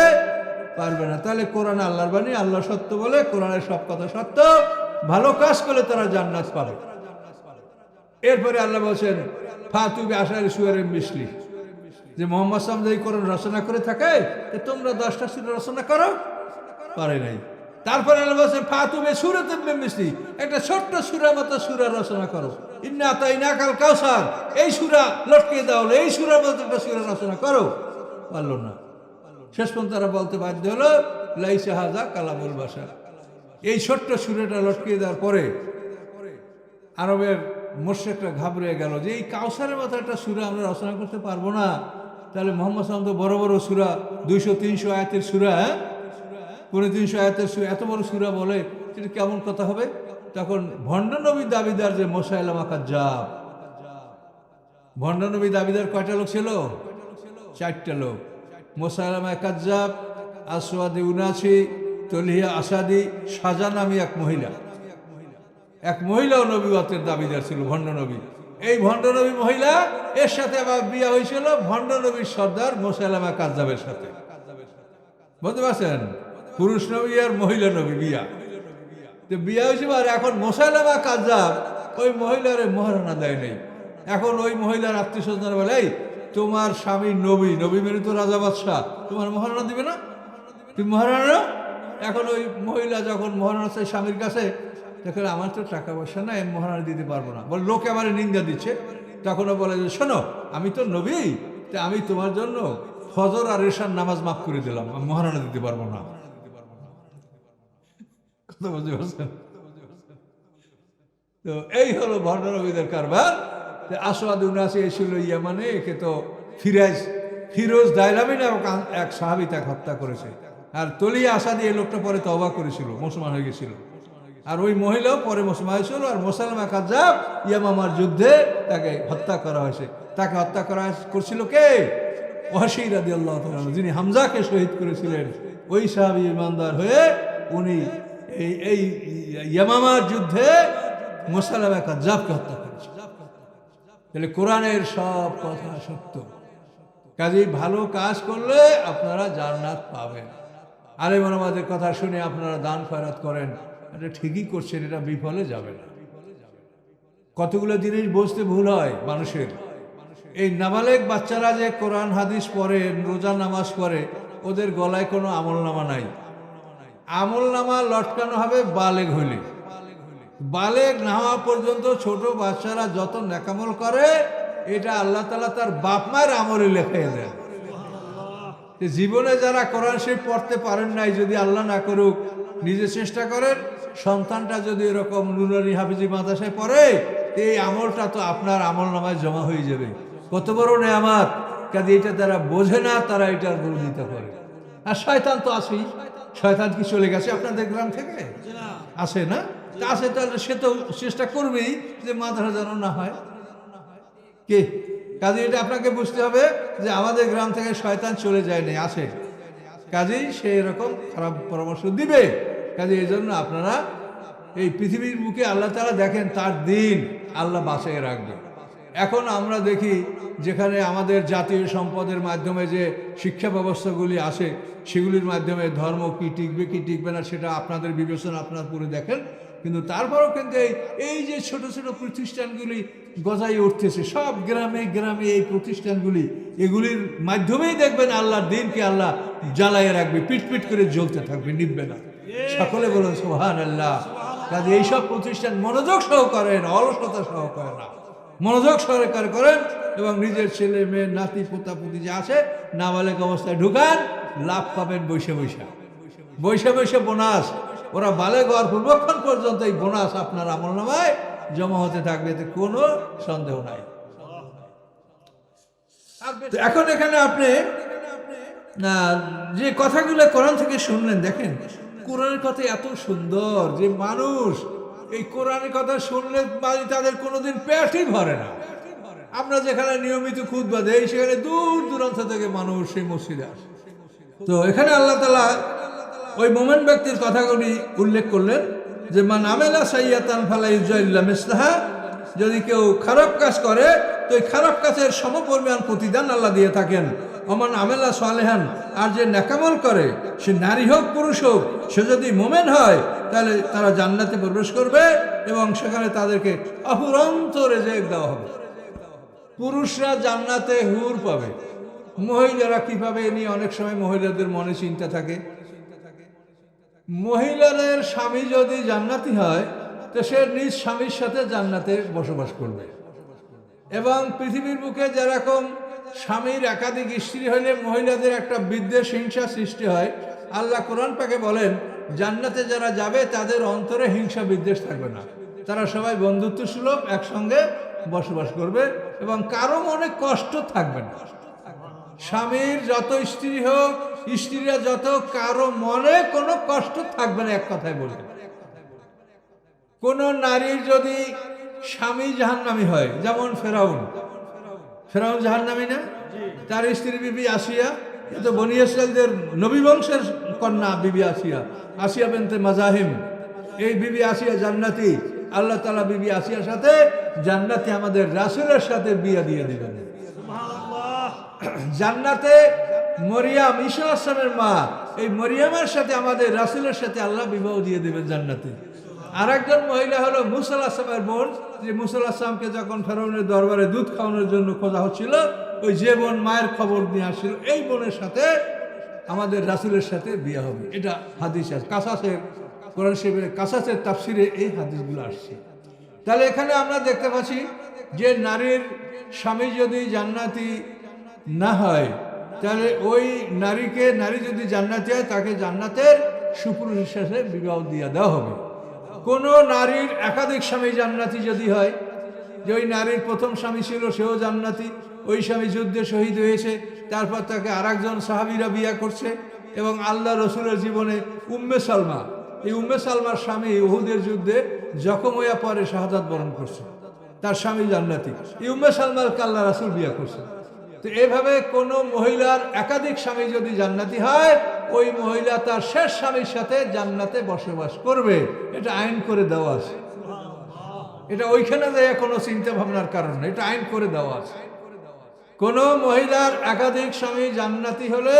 পারবে না। তাহলে কোরআন আল্লাহর বাণী, আল্লাহ সত্য বলে, কোরআনের সব কথা সত্য, ভালো কাজ করলে তারা জান্নাত পাবে। এরপরে আল্লাহ বলছেন ফাতুবি আশারি সুয়ারের মিসলি, যে মোহাম্মদ সাল্লাল্লাহু আলাইহি ওয়াসাল্লাম কোরআন রচনা করে থাকে, তোমরা 10টা সূরা রচনা করো, পারে নাই। তারপরে আল্লাহ বলছেন ফাতুবি সূরাতুম মিন মিসলি, একটা ছোট্ট সূরার মতো সূরা রচনা করো। ইন্না আতাইনাকাল কাউসার, এই সূরা লটকে দাও, এই সূরার মতো একটা সূরা রচনা করো, পারলো না। শেষ পর্যন্ত তারা বলতে বাধ্য হলো লাইসা হাযা কালামুল বাশার। এই ছোট্ট সূরাটা লটকে দেওয়ার পরে আরবের মুশরিকরা ঘাবড়ে গেল যে এই কাউসারের মতো একটা সূরা আমরা রচনা করতে পারবো না, তাহলে মোহাম্মদ সাল্লাল্লাহু আলাইহি ওয়াসাল্লাম তো বড় বড় সূরা 200-300 আয়াতের সূরা, 300 আয়াতের সূরা, এত বড় সূরা বলে, সেটা কেমন কথা হবে? তখন ভণ্ড নবী দাবিদার যে মুসাইলামা কাজ্জাব, ভণ্ড নবী দাবিদার কয়টা লোক ছিল? 4টা লোক। মুসাইলামা কাজ্জাব, আসওয়াদে উনাসি, তলহিয়া আসাদি, সাজা নামী এক মহিলা, এক মহিলাও নবীওয়াতের দাবিদার ছিল, ভণ্ড নবী। এই ভণ্ড নবী মহিলা, এর সাথে আবার বিয়ে হয়েছিল ভণ্ড নবীর সর্দার মুসাইলামা কাজ্জাবের সাথে। বুঝতে পারছেন? পুরুষ নবী আর মহিলা নবী বিয়া, তো বিয়া হয়েছিল। আর এখন মুসাইলামা কাজ্জাব ওই মহিলার মহারণা দেয় নেই। এখন ওই মহিলার আত্মীয় স্বজন বলে, এই তোমার স্বামী নবী, নবী মেনে তো রাজা বাদশাহ, তোমার মহারণা দিবে না? তুমি মহারণা। এখন ওই মহিলা যখন মহারণা চাই স্বামীর কাছে, দেখো আমার তো টাকা পয়সা না, আমি মহারণা দিতে পারবো না, বল লোকে আমার নিন্দা দিচ্ছে। তখনও বলে যে শোনো, আমি তো নবী, তা আমি তোমার জন্য ফজর আর এশার নামাজ মাফ করে দিলাম, আমি মহারণা দিতে পারবো না। কথা বুঝতে পারছেন? তো এই হলো ভণ্ড নবীদের কারবার। আসওয়াদ উনাসি এসেছিল ইয়ামানে, একে তো ফিরোজ দাইলামি নামক এক সাহাবী তাকে হত্যা করেছে। আর তলিয়া আসাদি এই লোকটা পরে তওবা করেছিল, মুসলমান হয়ে গেছিল। আর ওই মহিলাও পরে মুসলমান হয়েছিল। আর মুসাইলামা কাজ্জাব ইয়ামামার যুদ্ধে তাকে হত্যা করা হয়েছে। তাকে হত্যা করছিল কে? ওয়াহশী রাদিয়াল্লাহু তাআলা, যিনি হামজাকে শহীদ করেছিলেন। ওই সাহাবী ইমানদার হয়ে উনি এই ইয়ামামার যুদ্ধে মুসাইলামা কাজ্জাবকে হত্যা করেছেন। তাহলে কোরআনের সব কথা সত্য। কাজেই ভালো কাজ করলে আপনারা জান্নাত পাবেন। আলেম ওলামাদের কথা শুনে আপনারা দান খয়রাত করেন, এটা ঠিকই করছেন, এটা বিফলে যাবে না। কতগুলো জিনিস বুঝতে ভুল হয় মানুষের। এই নাবালেগ বাচ্চারা যে কোরআন হাদিস পড়ে, রোজা নামাজ পড়ে, ওদের গলায় কোনো আমলনামা নাই। আমলনামা লটকানো হবে বালেগ হইলে। বালেগ না হওয়া পর্যন্ত ছোট বাচ্চারা যত নেকামল করে, এটা আল্লাহ তাআলা তার বাপ মায়ের আমলে লেখাই দেন। জীবনে যারা কোরআন শরীফ পড়তে পারেন নাই, যদি আল্লাহ না করুক নিজে চেষ্টা করেন, সন্তানটা যদি এরকম নুরানি হাফিজি মাদ্রাসায় পড়ে, এই আমলটা তো আপনার আমল নামায় জমা হয়ে যাবে। কত বড় নেয়ামত! কাজে এটা তারা বোঝে না, তারা এটার বিরোধিতা করে। আর শয়তান তো আছেই। শয়তান কি চলে গেছে আপনাদের গ্রাম থেকে? আসে না? আছে, তাহলে সে তো চেষ্টা করবেই যে মাদ্রাসা যেন না হয়। কে? কাজে এটা আপনাকে বুঝতে হবে যে আমাদের গ্রাম থেকে শয়তান চলে যায়নি, আছে। কাজেই সে এরকম খারাপ পরামর্শ দিবে। কাজে এই জন্য আপনারা এই পৃথিবীর বুকে আল্লাহ তাআলা দেখেন তার দিন আল্লাহ বাঁচিয়ে রাখবে। এখন আমরা দেখি যেখানে আমাদের জাতীয় সম্পদের মাধ্যমে যে শিক্ষা ব্যবস্থাগুলি আসে, সেগুলির মাধ্যমে ধর্ম কি টিকবে কি টিকবে না সেটা আপনাদের বিবেচনা, আপনারা পুরো দেখেন। কিন্তু তারপরেও কিন্তু এই যে ছোট ছোট প্রতিষ্ঠানগুলি গজাই উঠতেছে সব গ্রামে গ্রামে, এই প্রতিষ্ঠানগুলি, এগুলির মাধ্যমেই দেখবেন আল্লাহর দিনকে আল্লাহ জ্বালাইয়ে রাখবে, পিট করে জ্বলতে থাকবে, নিববে না। সকলে বলেন সুবহানাল্লাহ। কাজে এইসব প্রতিষ্ঠান মনোযোগ সহ করেন, অলসতা সহ করেন না, মনোযোগ সহকারে করেন এবং নিজের ছেলে মেয়ে নাতি পোতাপুতি যে আছে নাবালেগ অবস্থায় ঢুকান, লাভ পাবেন বৈশে বৈশে বোনাস। ওরা বালেগ হওয়ার পূর্বক্ষণ পর্যন্ত এই বোনাস আপনার আমলনামায় জমা হতে থাকবে, এতে কোনো সন্দেহ নাই। এখন এখানে আপনি যে কথাগুলো কোরআন থেকে শুনলেন, দেখেন কোরআনের কথা এত সুন্দর যে মানুষ এই কোরআনের কথা শুনলে তাদের কোনোদিন পেটই ভরে না। আমরা যেখানে নিয়মিত খুতবা দেই, সেখানে দূর দূরান্ত থেকে মানুষ সেই মসজিদে আসে। তো এখানে আল্লাহ তাআলা ওই মোমেন ব্যক্তির কথাগুলি উল্লেখ করলেন যে মান আমেলা সাইয়াতান ফালা ইউজা ইল্লা মিসলাহা, যদি কেউ খারাপ কাজ করে তো এই খারাপ কাজের সমপরিমাণ প্রতিদান আল্লাহ দিয়ে থাকেন। অমান আমেলা সালেহান, আর যে নেকামল করে সে নারী হোক পুরুষ হোক, সে যদি মোমেন হয় তাহলে তারা জান্নাতে প্রবেশ করবে এবং সেখানে তাদেরকে অফুরন্ত রিজিক দেওয়া হবে। পুরুষরা জান্নাতে হুর পাবে, মহিলারা কি পাবে এ নিয়ে অনেক সময় মহিলাদের মনে চিন্তা থাকে। মহিলাদের স্বামী যদি জান্নাতি হয় তো সে নিজ স্বামীর সাথে জান্নাতে বসবাস করবে। এবং পৃথিবীর বুকে যেরকম স্বামীর একাধিক স্ত্রী হলে মহিলাদের একটা বিদ্বেষ হিংসা সৃষ্টি হয়, আল্লাহ কোরআন পাকে বলেন জান্নাতে যারা যাবে তাদের অন্তরে হিংসা বিদ্বেষ থাকবে না, তারা সবাই বন্ধুত্ব সুলভ একসঙ্গে বসবাস করবে এবং কারো মনে কষ্ট থাকবে না। স্বামীর যত স্ত্রী হোক, স্ত্রীরা যত, কারো মনে কোনো কষ্ট থাকবে না। এক কথায় বলবে, কোন নারীর যদি স্বামী জাহান্নামী হয়, যেমন ফেরাউন জাহান্নামী না? তার স্ত্রী বিবি আসিয়া, এ তো বনি ইসরাইলদের নবী বংশের কন্যা বিবি আসিয়া বিনতে মাজাহিম, এই বিবি আসিয়া জান্নাতি। আল্লাহ তাআলা বিবি আসিয়ার সাথে জান্নাতে আমাদের রাসূলের সাথে বিয়ে দিয়ে দিবেন। জান্নাতে মরিয়াম, ঈসা আলাইহিস সালামের মা, এই মরিয়ামের সাথে আমাদের রাসূলের সাথে আল্লাহ বিবাহ দিয়ে দিবেন জান্নাতে। আর একজন মহিলা হলো মুসা আলাইহিস সালামের বোন, যে মুসা আলাইহিস সালামকে যখন ফেরাউনের দরবারে দুধ খাওয়ানোর জন্য খোঁজা হচ্ছিল, ওই যে বোন মায়ের খবর নিয়ে আসছিল, এই বোনের সাথে আমাদের রাসূলের সাথে বিয়ে হবে। এটা হাদিস আছে কাসাসের, কোরআন শরীফের কাসাসের তাফসিরে এই হাদিসগুলো আসছে। তাহলে এখানে আমরা দেখতে পাচ্ছি যে নারীর স্বামী যদি জান্নাতি না হয় তাহলে ওই নারী যদি জান্নাতি হয় তাকে জান্নাতের সুপুরুষের সাথে বিবাহ দিয়ে দেওয়া হবে। কোনো নারীর একাধিক স্বামী জান্নাতি যদি হয়, যে ওই নারীর প্রথম স্বামী ছিল সেও জান্নাতি, ওই স্বামী যুদ্ধে শহীদ হয়েছে, তারপর তাকে আরেকজন সাহাবীরা বিয়ে করছে এবং আল্লাহ রসুলের জীবনে উম্মে সালমা, এই উম্মে সালমার স্বামী উহুদের যুদ্ধে জখম হইয়া পরে শাহাদাত বরণ করছে, তার স্বামী জান্নাতি। এই উম্মে সালমাকে আল্লাহ রাসূল বিয়ে করছে। তো এভাবে কোনো মহিলার একাধিক স্বামী যদি জান্নাতি হয়, ওই মহিলা তার শেষ স্বামীর সাথে জান্নাতে বসবাস করবে। এটা আইন করে দেওয়া আছে, এটা ওইখানে যায় কোনো চিন্তা ভাবনার কারণ না, এটা আইন করে দেওয়া আছে। কোনো মহিলার একাধিক স্বামী জান্নাতি হলে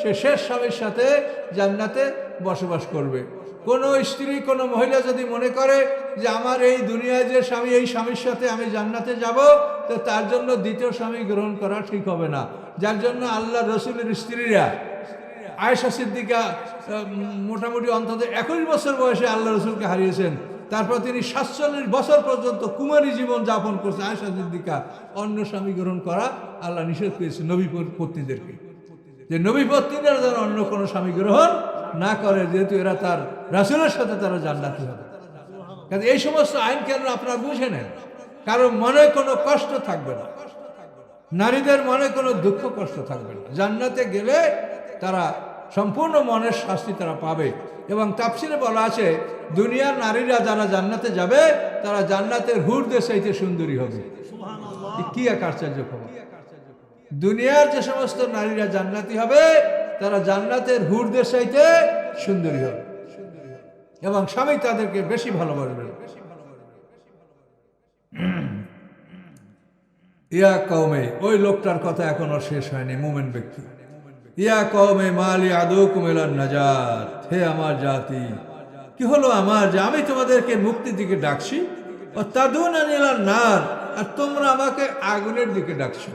সে শেষ স্বামীর সাথে জান্নাতে বসবাস করবে। কোনো স্ত্রী, কোনো মহিলা যদি মনে করে যে আমার এই দুনিয়ায় যে স্বামী, এই স্বামীর সাথে আমি জান্নাতে যাব, তো তার জন্য দ্বিতীয় স্বামী গ্রহণ করা ঠিক হবে না। যার জন্য আল্লাহ রসুলের স্ত্রীরা, আয়েশা সিদ্দিকা মোটামুটি অন্তত 21 বছর বয়সে আল্লাহ রসুলকে হারিয়েছেন, তারপর তিনি 47 বছর পর্যন্ত কুমারী জীবন যাপন করছে। আয়েশা সিদ্দিকা অন্য স্বামী গ্রহণ করা আল্লাহ নিষেধ করেছে নবী পত্নীদেরকে, যে নবী পত্নীরা যেন অন্য কোনো স্বামী গ্রহণ না করে, যেহেতু এরা তার রাসূলের সাথে তারা জান্নাতি হবে। কারণ এই সমস্ত আইন কেন আপনারা বুঝে নেন, কারো মনে কোনো কষ্ট থাকবে না, নারীদের মনে কোনো দুঃখ কষ্ট থাকবে না। জান্নাতে গেলে তারা সম্পূর্ণ মনের শাস্তি তারা পাবে। এবং তাফসিরে বলা আছে দুনিয়ার নারীরা যারা জান্নাতে যাবে তারা জান্নাতের হুরদের চাইতে সুন্দরী হবে। কি এক আশ্চর্য খবর! দুনিয়ার যে সমস্ত নারীরা জান্নাতি হবে তারা জান্নাতের হুরদের চাইতে সুন্দরী হবে এবং স্বামী তাদেরকে বেশি ভালোবাসবে। ইয়া কওমে, ওই লোকটার কথা এখনো শেষ হয়নি, মুমিন ব্যক্তি। ইয়া কওমে মালি আদুকুম ইলান নাজাত, হে আমার জাতি, কি হলো আমার যে আমি তোমাদেরকে মুক্তির দিকে ডাকছি, ও তাদুনানি ইলান নার, আর তোমরা আমাকে আগুনের দিকে ডাকছো।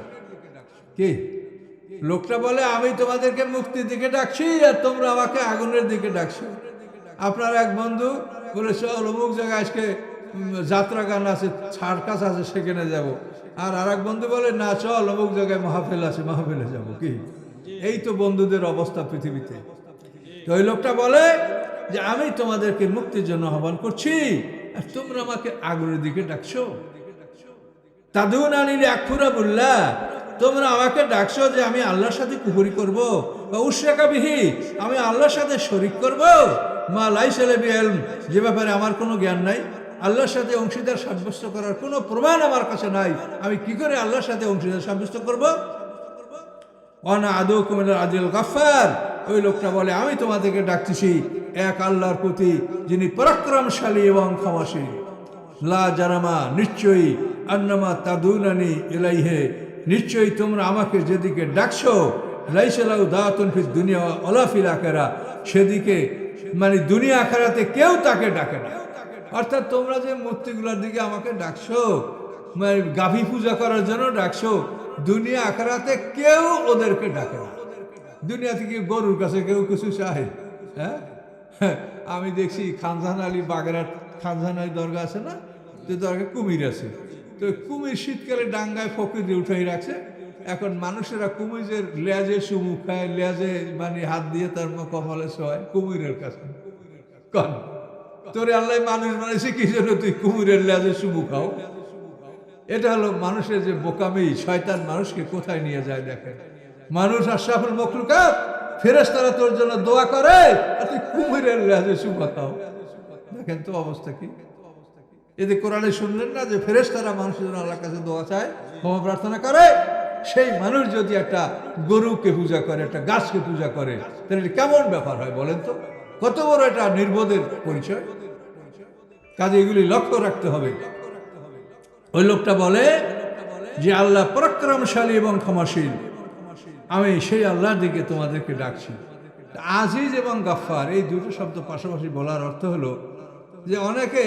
কি লোকটা বলে আমি তোমাদেরকে মুক্তির দিকে ডাকছি আর তোমরা আমাকে আগুনের দিকে ডাকছো। আপনার এক বন্ধু বলে চল অমুক জায়গায় আজকে যাত্রা গান আছে, সার্কাস আছে, সেখানে যাব। আর আরেক বন্ধু বলে না চল অমুক জায়গায় মাহফিল আছে, মাহফিলে যাব। কি এই তো বন্ধুদের অবস্থা পৃথিবীতে। তো ওই লোকটা বলে যে আমি তোমাদেরকে মুক্তির জন্য আহ্বান করছি আর তোমরা আমাকে আগুনের দিকে ডাকছো। তাদুনানি লিআকফুরা বিল্লাহ, তোমরা আমাকে ডাকছো যে আমি আল্লাহর সাথে কুফরি করব, বা উশরিকা বিহি, আমি আল্লাহর সাথে শরীক করব, মা লাইসা লি বিইলম, যে ব্যাপারে আমার কোনো জ্ঞান নাই, আল্লাহর সাথে অংশীদার সাব্যস্ত করার কোনো প্রমাণ আমার কাছে নাই, আমি কি করে আল্লাহর সাথে অংশীদার সাব্যস্ত করব? ওয়ানা আদুকুম ইলাল আজিল গাফফার, ওই লোকটা বলে আমি তোমাদেরকে ডাকতেছি এক আল্লাহর প্রতি যিনি পরাক্রমশালী এবং ক্ষমাশীল। লা জারামা, নিশ্চয়ই, আন্নামা তাদুনানি ইলাইহে, নিশ্চয়ই তোমরা আমাকে যেদিকে ডাকছো লাইসা লাহু দাওয়াতুন ফিদ দুনিয়া ওয়ালা ফিল আখিরা, সেদিকে মানে দুনিয়া আখিরাতে কেউ তাকে ডাকে না। অর্থাৎ তোমরা যে মূর্তিগুলোর দিকে আমাকে ডাকছো, মানে গাভী পূজা করার জন্য ডাকছো, দুনিয়া আখিরাতে কেউ ওদেরকে ডাকে না। দুনিয়া থেকে গরুর কাছে কেউ কিছু চায়? হ্যাঁ, আমি দেখছি খানজাহান আলী বাগেরহাট খানজাহান আলী দরগা আছে না, যে দরগায় কুমির আছে, তো কুমির শীতকালে ডাঙ্গায় ফকির দিয়ে উঠাই রাখছে। এখন মানুষেরা কুমিরের লেজে চুমু খায়, লেজে মানে হাত দিয়ে তার কপালে শোয় কুমিরের কাছে। কন তোরে আল্লাহ মানুষ বানাইছে কি জন্য তুই কুমিরের লেজে চুমু খাও? এটা হলো মানুষের যে বোকামি, শয়তান মানুষকে কোথায় নিয়ে যায় দেখেন। মানুষ আশরাফুল মখলুকাত, ফেরেশতারা তোর জন্য দোয়া করে আর তুই কুমিরের লেজে চুমু খাও। দেখেন তো অবস্থা কি। এতে কোরআনে শুনলেন না যে ফেরেশতারা মানুষের জন্য আল্লাহর কাছে দোয়া চায়, ক্ষমা প্রার্থনা করে? সেই মানুষ যদি একটা গরুকে পূজা করে, একটা গাছকে পূজা করে, তাহলে কেমন ব্যাপার হয় বলেন তো? কত বড় এটা নির্বোধের পরিচয়। কাজে এগুলি লক্ষ্য রাখতে হবে। ওই লোকটা বলে যে আল্লাহ পরাক্রমশালী এবং ক্ষমাশীল, আমি সেই আল্লাহর দিকে তোমাদেরকে ডাকছি। আজিজ এবং গাফফার এই দুটো শব্দ পাশাপাশি বলার অর্থ হলো যে অনেকে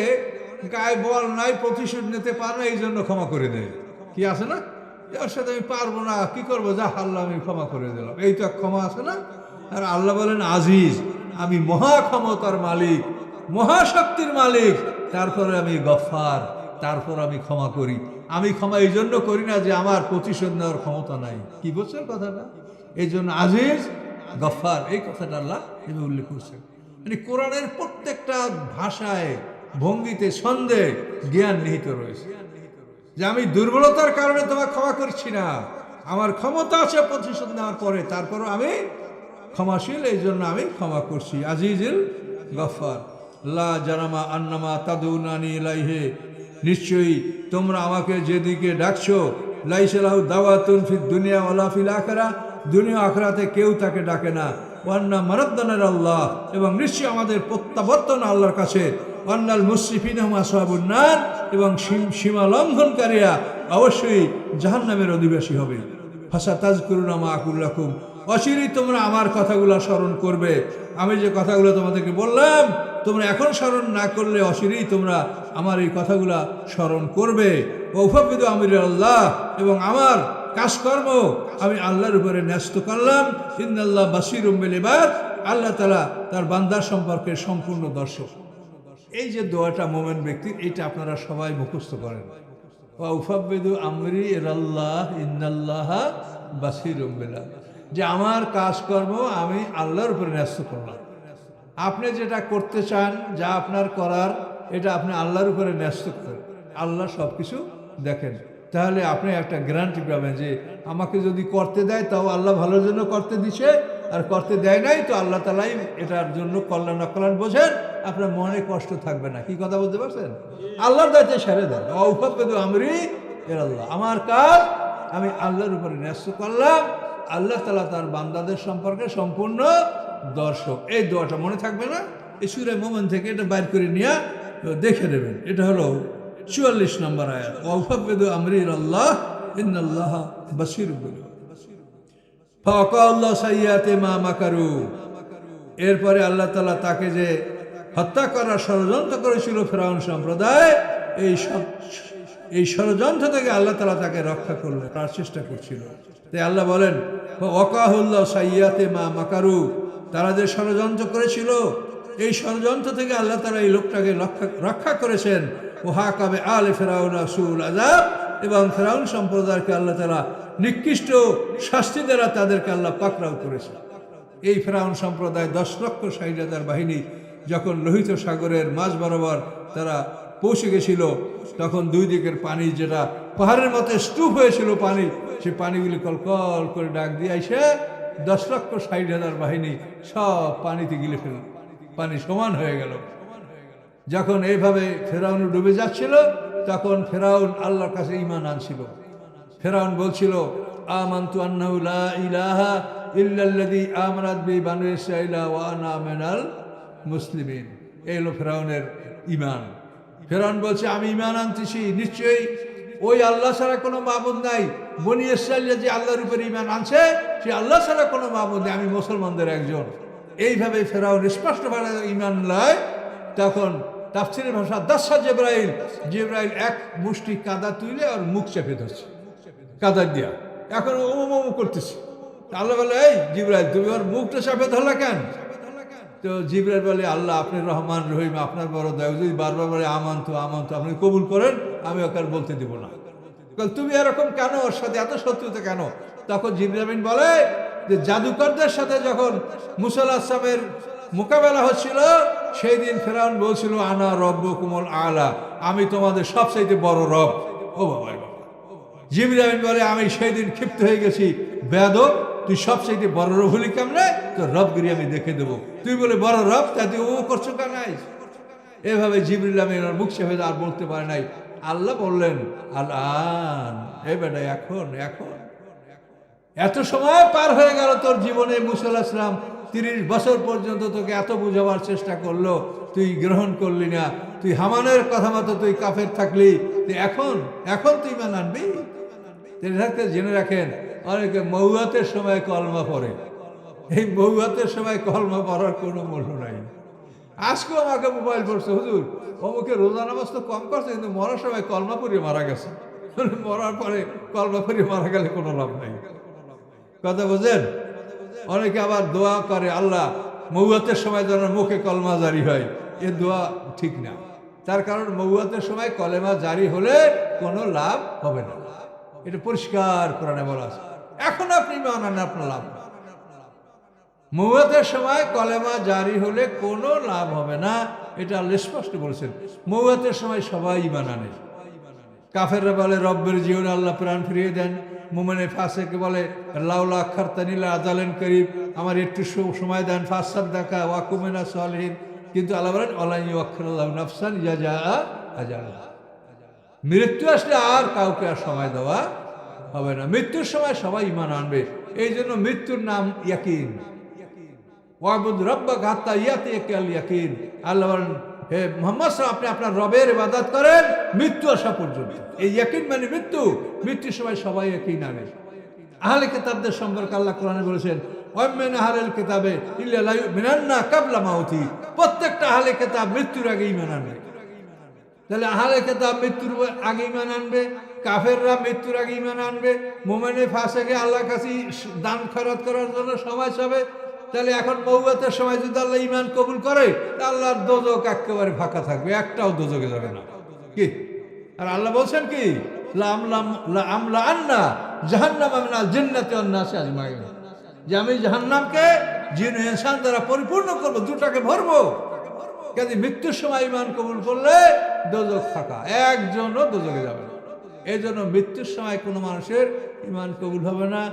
গায়ে বল নাই, প্রতিশোধ নিতে পারে না, এই জন্য ক্ষমা করে দেয়। কি আছে না, এর সাথে আমি পারবো না, কি করবো, যা আল্লাহ আমি ক্ষমা করে দিলাম, এই তো ক্ষমা আছে না। আর আল্লাহ বলেন আজিজ, আমি মহা ক্ষমতার মালিক, মহাশক্তির মালিক, তারপরে আমি গফফার, তারপর আমি ক্ষমা করি। আমি ক্ষমা এই জন্য করি না যে আমার প্রতিশোধ নেওয়ার ক্ষমতা নাই। কি বলছেন কথাটা? এই জন্য আজিজ গফফার এই কথাটা আল্লাহ উল্লেখ করছেন। মানে কোরআনের প্রত্যেকটা ভাষায়, ভঙ্গিতে, ছন্দে জ্ঞান নিহিত রয়েছে যে আমি দুর্বলতার কারণে তোমাকে ক্ষমা করছি না, আমার ক্ষমতা আছে প্রতিশোধ নেওয়ার পরে, তারপরও আমি ক্ষমাশীল, এই জন্য আমি ক্ষমা করছি। আজিজুল গফফার। লা জানামা আন্নামা তাদুনানি ইলাইহি, নিশ্চয়ই তোমরা আমাকে যেদিকে ডাকছো, লাইসা লাহু দাওয়াতুন ফিদ দুনিয়া ওয়ালা ফিল আখিরা, দুনিয়া আখিরাতে কেউ তাকে ডাকে না। ওয়ান্না মারাদ্দানার আল্লাহ, এবং নিশ্চয়ই আমাদের প্রত্যাবর্তন আল্লাহর কাছে। ওয়ান্নাল মুসরিফিনা হুম আসহাবুন নার, এবং সীমা লঙ্ঘনকারীরা অবশ্যই জাহান্নামের অধিবাসী হবে। ফাসা তাযকুরুনা মা আকুল লাকুম, অচিরেই তোমরা আমার কথাগুলো স্মরণ করবে। আমি যে কথাগুলো তোমাদেরকে বললাম, তোমরা এখন স্মরণ না করলে অচিরেই তোমরা আমার এই কথাগুলা স্মরণ করবে। ওয়াফাবিদু আমরি আল্লাহ, এবং আমার কাজকর্ম আমি আল্লাহর উপরে ন্যস্ত করলাম। ইন্নাল্লাহ বাসীরুম বিল ইবাদ, আল্লাহ তাআলা তার বান্দার সম্পর্কে সম্পূর্ণ দর্শক। এই যে দোয়াটা মোমেন ব্যক্তির, এটা আপনারা সবাই মুখস্থ করেন। ওয়াফাবিদু আমরি ইলাল্লাহ ইন্নাল্লাহ বাসীরুম বিল ইবাদ, যে আমার কাজকর্ম আমি আল্লাহর উপরে ন্যস্ত করলাম। আপনি যেটা করতে চান, যা আপনার করার, এটা আপনি আল্লাহর উপরে ন্যস্ত করেন। আল্লাহ সব কিছু দেখেন। তাহলে আপনি একটা গ্যারান্টি পাবেন যে আমাকে যদি করতে দেয় তাও আল্লাহ ভালোর জন্য করতে দিছে, আর করতে দেয় নাই তো আল্লাহ তাআলাই এটার জন্য কল্যাণ অকল্যাণ বোঝেন। আপনার মনে কষ্ট থাকবে না। কি কথা বলতে পারছেন? আল্লাহর দায়িত্বে সেরে দেন। আমরি ইলাল্লাহ, আমার কাজ আমি আল্লাহর উপরে ন্যস্ত করলাম। আল্লাহ তাআলা তার বান্দাদের সম্পর্কে সম্পূর্ণ দর্শক। এই দোয়াটা মনে থাকবে না? এই সূরা মুমিন থেকে এটা বাইর করে নিয়ে দেখে নেবেন। এটা হলো 44 নম্বর আয়াত। ওয়াফাবিদু আমরি ইলাল্লাহ ইন্নাল্লাহা বাসীরুম বিল ইবাদ। ফাওয়াকাল্লাহু সাইয়্যাতি মা মাকারু, এরপরে আল্লাহ তাআলা তাকে যে হত্যা করার ষড়যন্ত্র করেছিল ফেরাউন সম্প্রদায়, এই ষড়যন্ত্র থেকে আল্লাহ তাআলা তাকে রক্ষা করলেন, তার চেষ্টা করছিল। তাই আল্লাহ বলেন ওয়াকাহুল্লাহু সাইয়্যাতি মা মাকারু, তারা যে ষড়যন্ত্র করেছিল, এই ষড়যন্ত্র থেকে আল্লাহ তাআলা এই লোকটাকে রক্ষা করেছেন। ওয়াহাকাবে আলে ফেরাউন সুল আযাব, এবং ফেরাউন সম্প্রদায়কে আল্লাহ তাআলা নিকৃষ্ট শাস্তি দ্বারা তাদেরকে আল্লাহ পাকড়াও করেছেন। এই ফেরাউন সম্প্রদায় 10,60,000 বাহিনী যখন লোহিত সাগরের মাঝ বরাবর তারা পৌঁছে গেছিল, তখন দুই দিকের পানি, যেটা পাহাড়ের মতো স্তূপ হয়েছিল পানি, সে পানিগুলি কলকল করে ডাক দিয়ে আইসে 10,60,000 বাহিনী সব পানিতে গিলে ফেলল। পানি সমান হয়ে গেল। যখন এইভাবে ফেরাউন ডুবে যাচ্ছিল, তখন ফেরাউন আল্লাহর কাছে ঈমান আনছিল। ফেরাউন বলছিল আমানতু আন্নাহু লা ইলাহা ইল্লাল্লাযী আমানাত বিহি বানু ইসরাঈল ওয়া আনা মিনাল মুসলিমিন। এই হলো ফেরাউনের ঈমান। ফেরাউন বলছে আমি ঈমান আনতেছি, নিশ্চয়ই ওই আল্লাহ ছাড়া কোনো মাবুদ নাই। বনি ইসরাইল যে আল্লাহর উপর ঈমান আনছে, সে আল্লাহ ছাড়া কোনো মাবুদ নেই, আমি মুসলমানদের একজন। এইভাবে ফেরাউন স্পষ্টভাবে ঈমান লয়। তখন তাফসীরের ভাষা দাসা জিবরাইল, জিবরাইল এক মুষ্টি কাদা তুলে আর মুখ চেপে ধরছে কাদা দিয়া, এখন ও করতেছে। আল্লাহ বলে, এই জিবরাইল তুমি ওর মুখটা চেপে ধরলা কেন? তো জিবরাইল বলে, আল্লাহ আপনি রহমান রহিম, আপনার বড় দয়া, যদি বারবার বলে আমান্ত আমান্ত, আপনি কবুল করেন, আমি ওকে আর বলতে দিব না। তুমি এরকম কেন, ওর সাথে এত শত্রুতা কেন? তখন জিবরাইল বলে যে জাদুকরদের সাথে যখন মুসা আলাইহিস সালামের মোকাবেলা হচ্ছিল, সেই দিন ফেরাউন বলছিল আনা রব্বুকুমুল আলা, আমি তোমাদের সবচাইতে বড় রব। ও বাবা, জিবরাইল বলে, আমি সেই দিন ক্ষিপ্ত হয়ে গেছি, বেয়াদব, তুই সবচাইতে বড় রব হলি কেমনে? তোর রবগিরি আমি দেখে দেবো। তুই বলে বড় রব, তা তুই ও করছো কেন? এভাবে জিবরাইল আমি মুখ চেপে আর বলতে পারে নাই। আল্লাহ বললেন, আল্লাহ এই বেটা, এখন এখন এত সময় পার হয়ে গেল তোর জীবনে, মুসা আলাইহিস সালাম 30 বছর পর্যন্ত তোকে এত বুঝাবার চেষ্টা করলো, তুই গ্রহণ করলি না, তুই হামানের কথা মতো তুই কাফের থাকলি, এখন এখন তুই ঈমান আনবি? জেনে রাখেন, অনেকে মৌয়াতের সময় কলমা পড়ে, এই মৌয়াতের সময় কলমা পড়ার কোনো মূল্য নাই। আজকেও আমাকে মোবাইল পড়ছে, হুজুর অমুকে রোজা নামাজ তো কম করছে, কিন্তু মরার সময় কলমা পড়িয়ে মারা গেছে। মরার পরে কলমা পড়িয়ে মারা গেলে কোনো লাভ নাই। কথা বোঝেন? অনেকে আবার দোয়া করে, আল্লাহ মৌয়াতের সময় যেন মুখে কলমা জারি হয়, এ দোয়া ঠিক না। তার কারণ মৌয়াতের সময় কলেমা জারি হলে কোনো লাভ হবে না, এটা পরিষ্কার কোরআনে বলা আছে। এখন আপনি মানেন আপনার লাভ না। মৌয়াতের সময় কলেমা জারি হলে কোনো লাভ হবে না, এটা আল্লাহ স্পষ্ট বলেছেন। মৌয়াতের সময় সবাই ঈমান আনে। কাফেররা বলে রব্বের জীবনে আল্লাহ প্রাণ ফিরিয়ে দেন। মুমিনে ফাসেকে বলে লাউলা আখারতানি লা আজালান করিব, আমার একটু সময় দেন, ফাসাদ্দাকা ওয়া কুমিনা সালিহিন। কিন্তু আল্লাহ বলেন ওয়ালা ইউআখিরুল্লাহু নাফসান ইযা জাআ আজালুহা, মৃত্যু আসলে আর কাউকে আর সময় দেওয়া হবে না। মৃত্যুর সময় সবাই ঈমান আনবে। এই জন্য মৃত্যুর নাম ইয়াকিন। ওয়াবুদ রাব্বাকা হাত্তা ইয়াতিয়াকাল ইয়াকিন। আল্লাহ বলেন, হে মুহাম্মদ সাল্লাল্লাহু আলাইহি ওয়াসাল্লাম, আপনি আপনার রবের ইবাদত করেন মৃত্যু আসা পর্যন্ত। এই ইয়াকিন মানে মৃত্যু, মৃত্যুর সময় সবাই ইয়াকিন আনে। আহলে কিতাবদের সম্পর্কে আল্লাহ কোরআনে বলেছেন, ওয়া মিন আহলিল কিতাবে ইল্লা লা ইউমিনান্না কাবলা মাউতি, প্রত্যেকটা আহলে কিতাব মৃত্যুর আগে ঈমান আনবে। তাহলে আহলে কিতাব মৃত্যুর আগে ঈমান আনবে, কাফেররা মৃত্যুর আগে ঈমান আনবে, মুমিনে ফাসেকে আল্লাহর কাছে দান খয়রাত করার জন্য সময় পাবে। তাহলে এখন মৌয়াতের সময় যদি আল্লাহ ঈমান কবুল করে, আল্লাহর দোজক একেবারে ফাঁকা থাকবে, একটাও দোজকে যাবে না। কি? আর আল্লাহ বলছেন কি, আমলা আন্না জাহান্নামা মিনাল জিন্নাতি ওয়ান নাসি আজমাইন, যে আমি জাহান্নামকে জিন ও ইনসান দ্বারা পরিপূর্ণ করবো, দুটাকে ভরবো। কাজে মৃত্যুর সময় ঈমান কবুল করলে দোজক ফাঁকা, একজনও দোজকে যাবে না। এই জন্য মৃত্যুর সময় কোনো মানুষের ঈমান কবুল হবে না,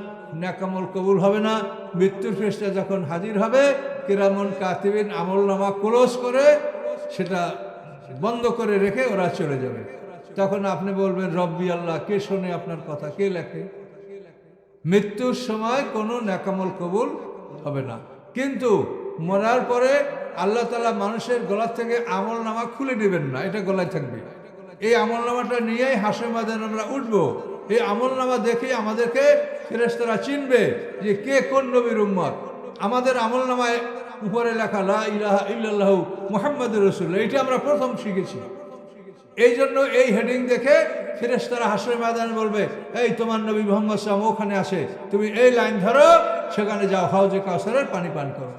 নেকামল কবুল হবে না। মৃত্যুর ফেরেশতা যখন হাজির হবে, কিরামুন কাতিবিন আমলনামা ক্লোজ করে সেটা বন্ধ করে রেখে ওরা চলে যাবে। তখন আপনি বলবেন রব্বি আল্লাহ, কে শোনে আপনার কথা, কে লেখে? মৃত্যুর সময় কোনো নেকামল কবুল হবে না। কিন্তু মরার পরে আল্লাহ তাআলা মানুষের গলা থেকে আমলনামা খুলে নেবেন না, এটা গলায় থাকবে। এই আমলনামাটা নিয়েই হাসরের ময়দানে আমরা উঠবো। এই আমলনামা দেখে আমাদেরকে ফেরেশতারা চিনবে যে কে কোন নবীর উম্মত। আমাদের আমলনামায় উপরে লেখা লা ইলাহা ইল্লাল্লাহু মুহাম্মাদুর রাসূলুল্লাহ, এটা আমরা প্রথম শিখেছি। এই জন্য এই হেডিং দেখে ফেরেশতারা হাসরের ময়দানে বলবে, এই তোমার নবী মুহাম্মদ সাল্লাল্লাহু আলাইহি ওয়াসাল্লাম ওখানে আছে, তুমি এই লাইন ধরো, সেখানে যাও, হাউজে কাউসারের পানি পান করো।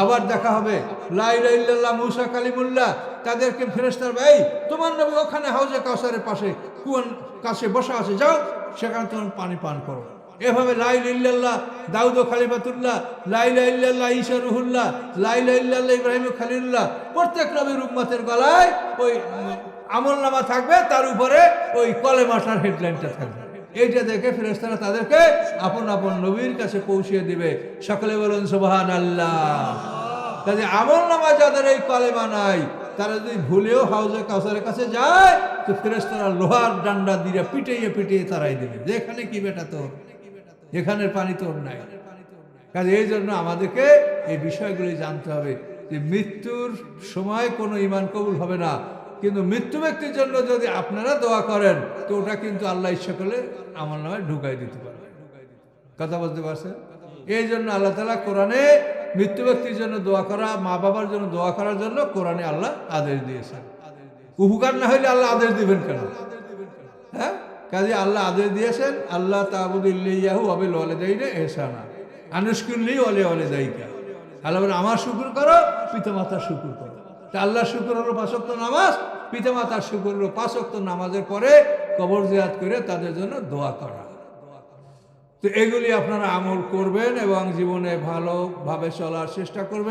আবার দেখা হবে লা ইলাহা ইল্লাল্লাহ মুসা কালিমুল্লাহ, তাদেরকে ফেরেশতারা, এই তোমার নবী ওখানে হাউজে কাউসারের পাশে কুয়ার কাছে বসা আছে, যাও সেখানে তুমি পানি পান করো। এভাবে লা ইলাহা ইল্লাল্লাহ দাউদ খলিফাতুল্লাহ, লা ইলাহা ইল্লাল্লাহ ঈসা রুহুল্লাহ, লা ইলাহা ইল্লাল্লাহ ইব্রাহিম খলিলুল্লাহ, প্রত্যেক নবীর উম্মতের গলায় ওই আমলনামা থাকবে, তার উপরে ওই কলেমাটার হেডলাইনটা থাকবে। এইটা দেখে ফেরেশতারা তাদেরকে আপন আপন নবীর কাছে পৌঁছিয়ে দিবে। সকলে বলেন সুবহানাল্লাহ। কাজে আমলনামা যাদের এই কলেমা নাই, তারা যদি ভুলেও হাউজে কাউসারের কাছে যায়, তো ফেরেশতারা লোহার ডান্ডা দিয়ে পিটিয়ে পিটিয়ে তারাই দেবে, যে এখানে কি বেটা তোর, এখানের পানি তোর নাই। কাজে এই জন্য আমাদেরকে এই বিষয়গুলি জানতে হবে যে মৃত্যুর সময় কোনো ঈমান কবুল হবে না। কিন্তু মৃত্যু ব্যক্তির জন্য যদি আপনারা দোয়া করেন তো ওটা কিন্তু আল্লাহ ইচ্ছা করলে আমার নামে ঢুকাই দিতে পারে। কথা বলতে পারছেন? এই জন্য আল্লাহ তাআলা কোরআনে মৃত্যু ব্যক্তির জন্য দোয়া করা, মা বাবার জন্য দোয়া করার জন্য কোরআনে আল্লাহ আদেশ দিয়েছেন। উপকার না হইলে আল্লাহ আদেশ দিবেন কেন? হ্যাঁ, কাজে আল্লাহ আদেশ দিয়েছেন, আল্লাহ তা'বুদু ইল্লাহু ওয়া বিল ওয়ালিদাইনি ইহসানা আনুশকুরলি ওয়ালি ওয়ালিদাইকা। আল্লাহ বলেন আমার শুকর করো, পিতামাতার শুকর করো। তা আল্লাহর শুকর হলো 5 ওয়াক্ত নামাজ, পিতামাতার শুকর হলো 5 ওয়াক্ত নামাজের পরে কবর জিয়ারত করে তাদের জন্য দোয়া করা। তো এগুলি আপনারা আমল করবেন এবং জীবনে ভালোভাবে চলার চেষ্টা করবেন।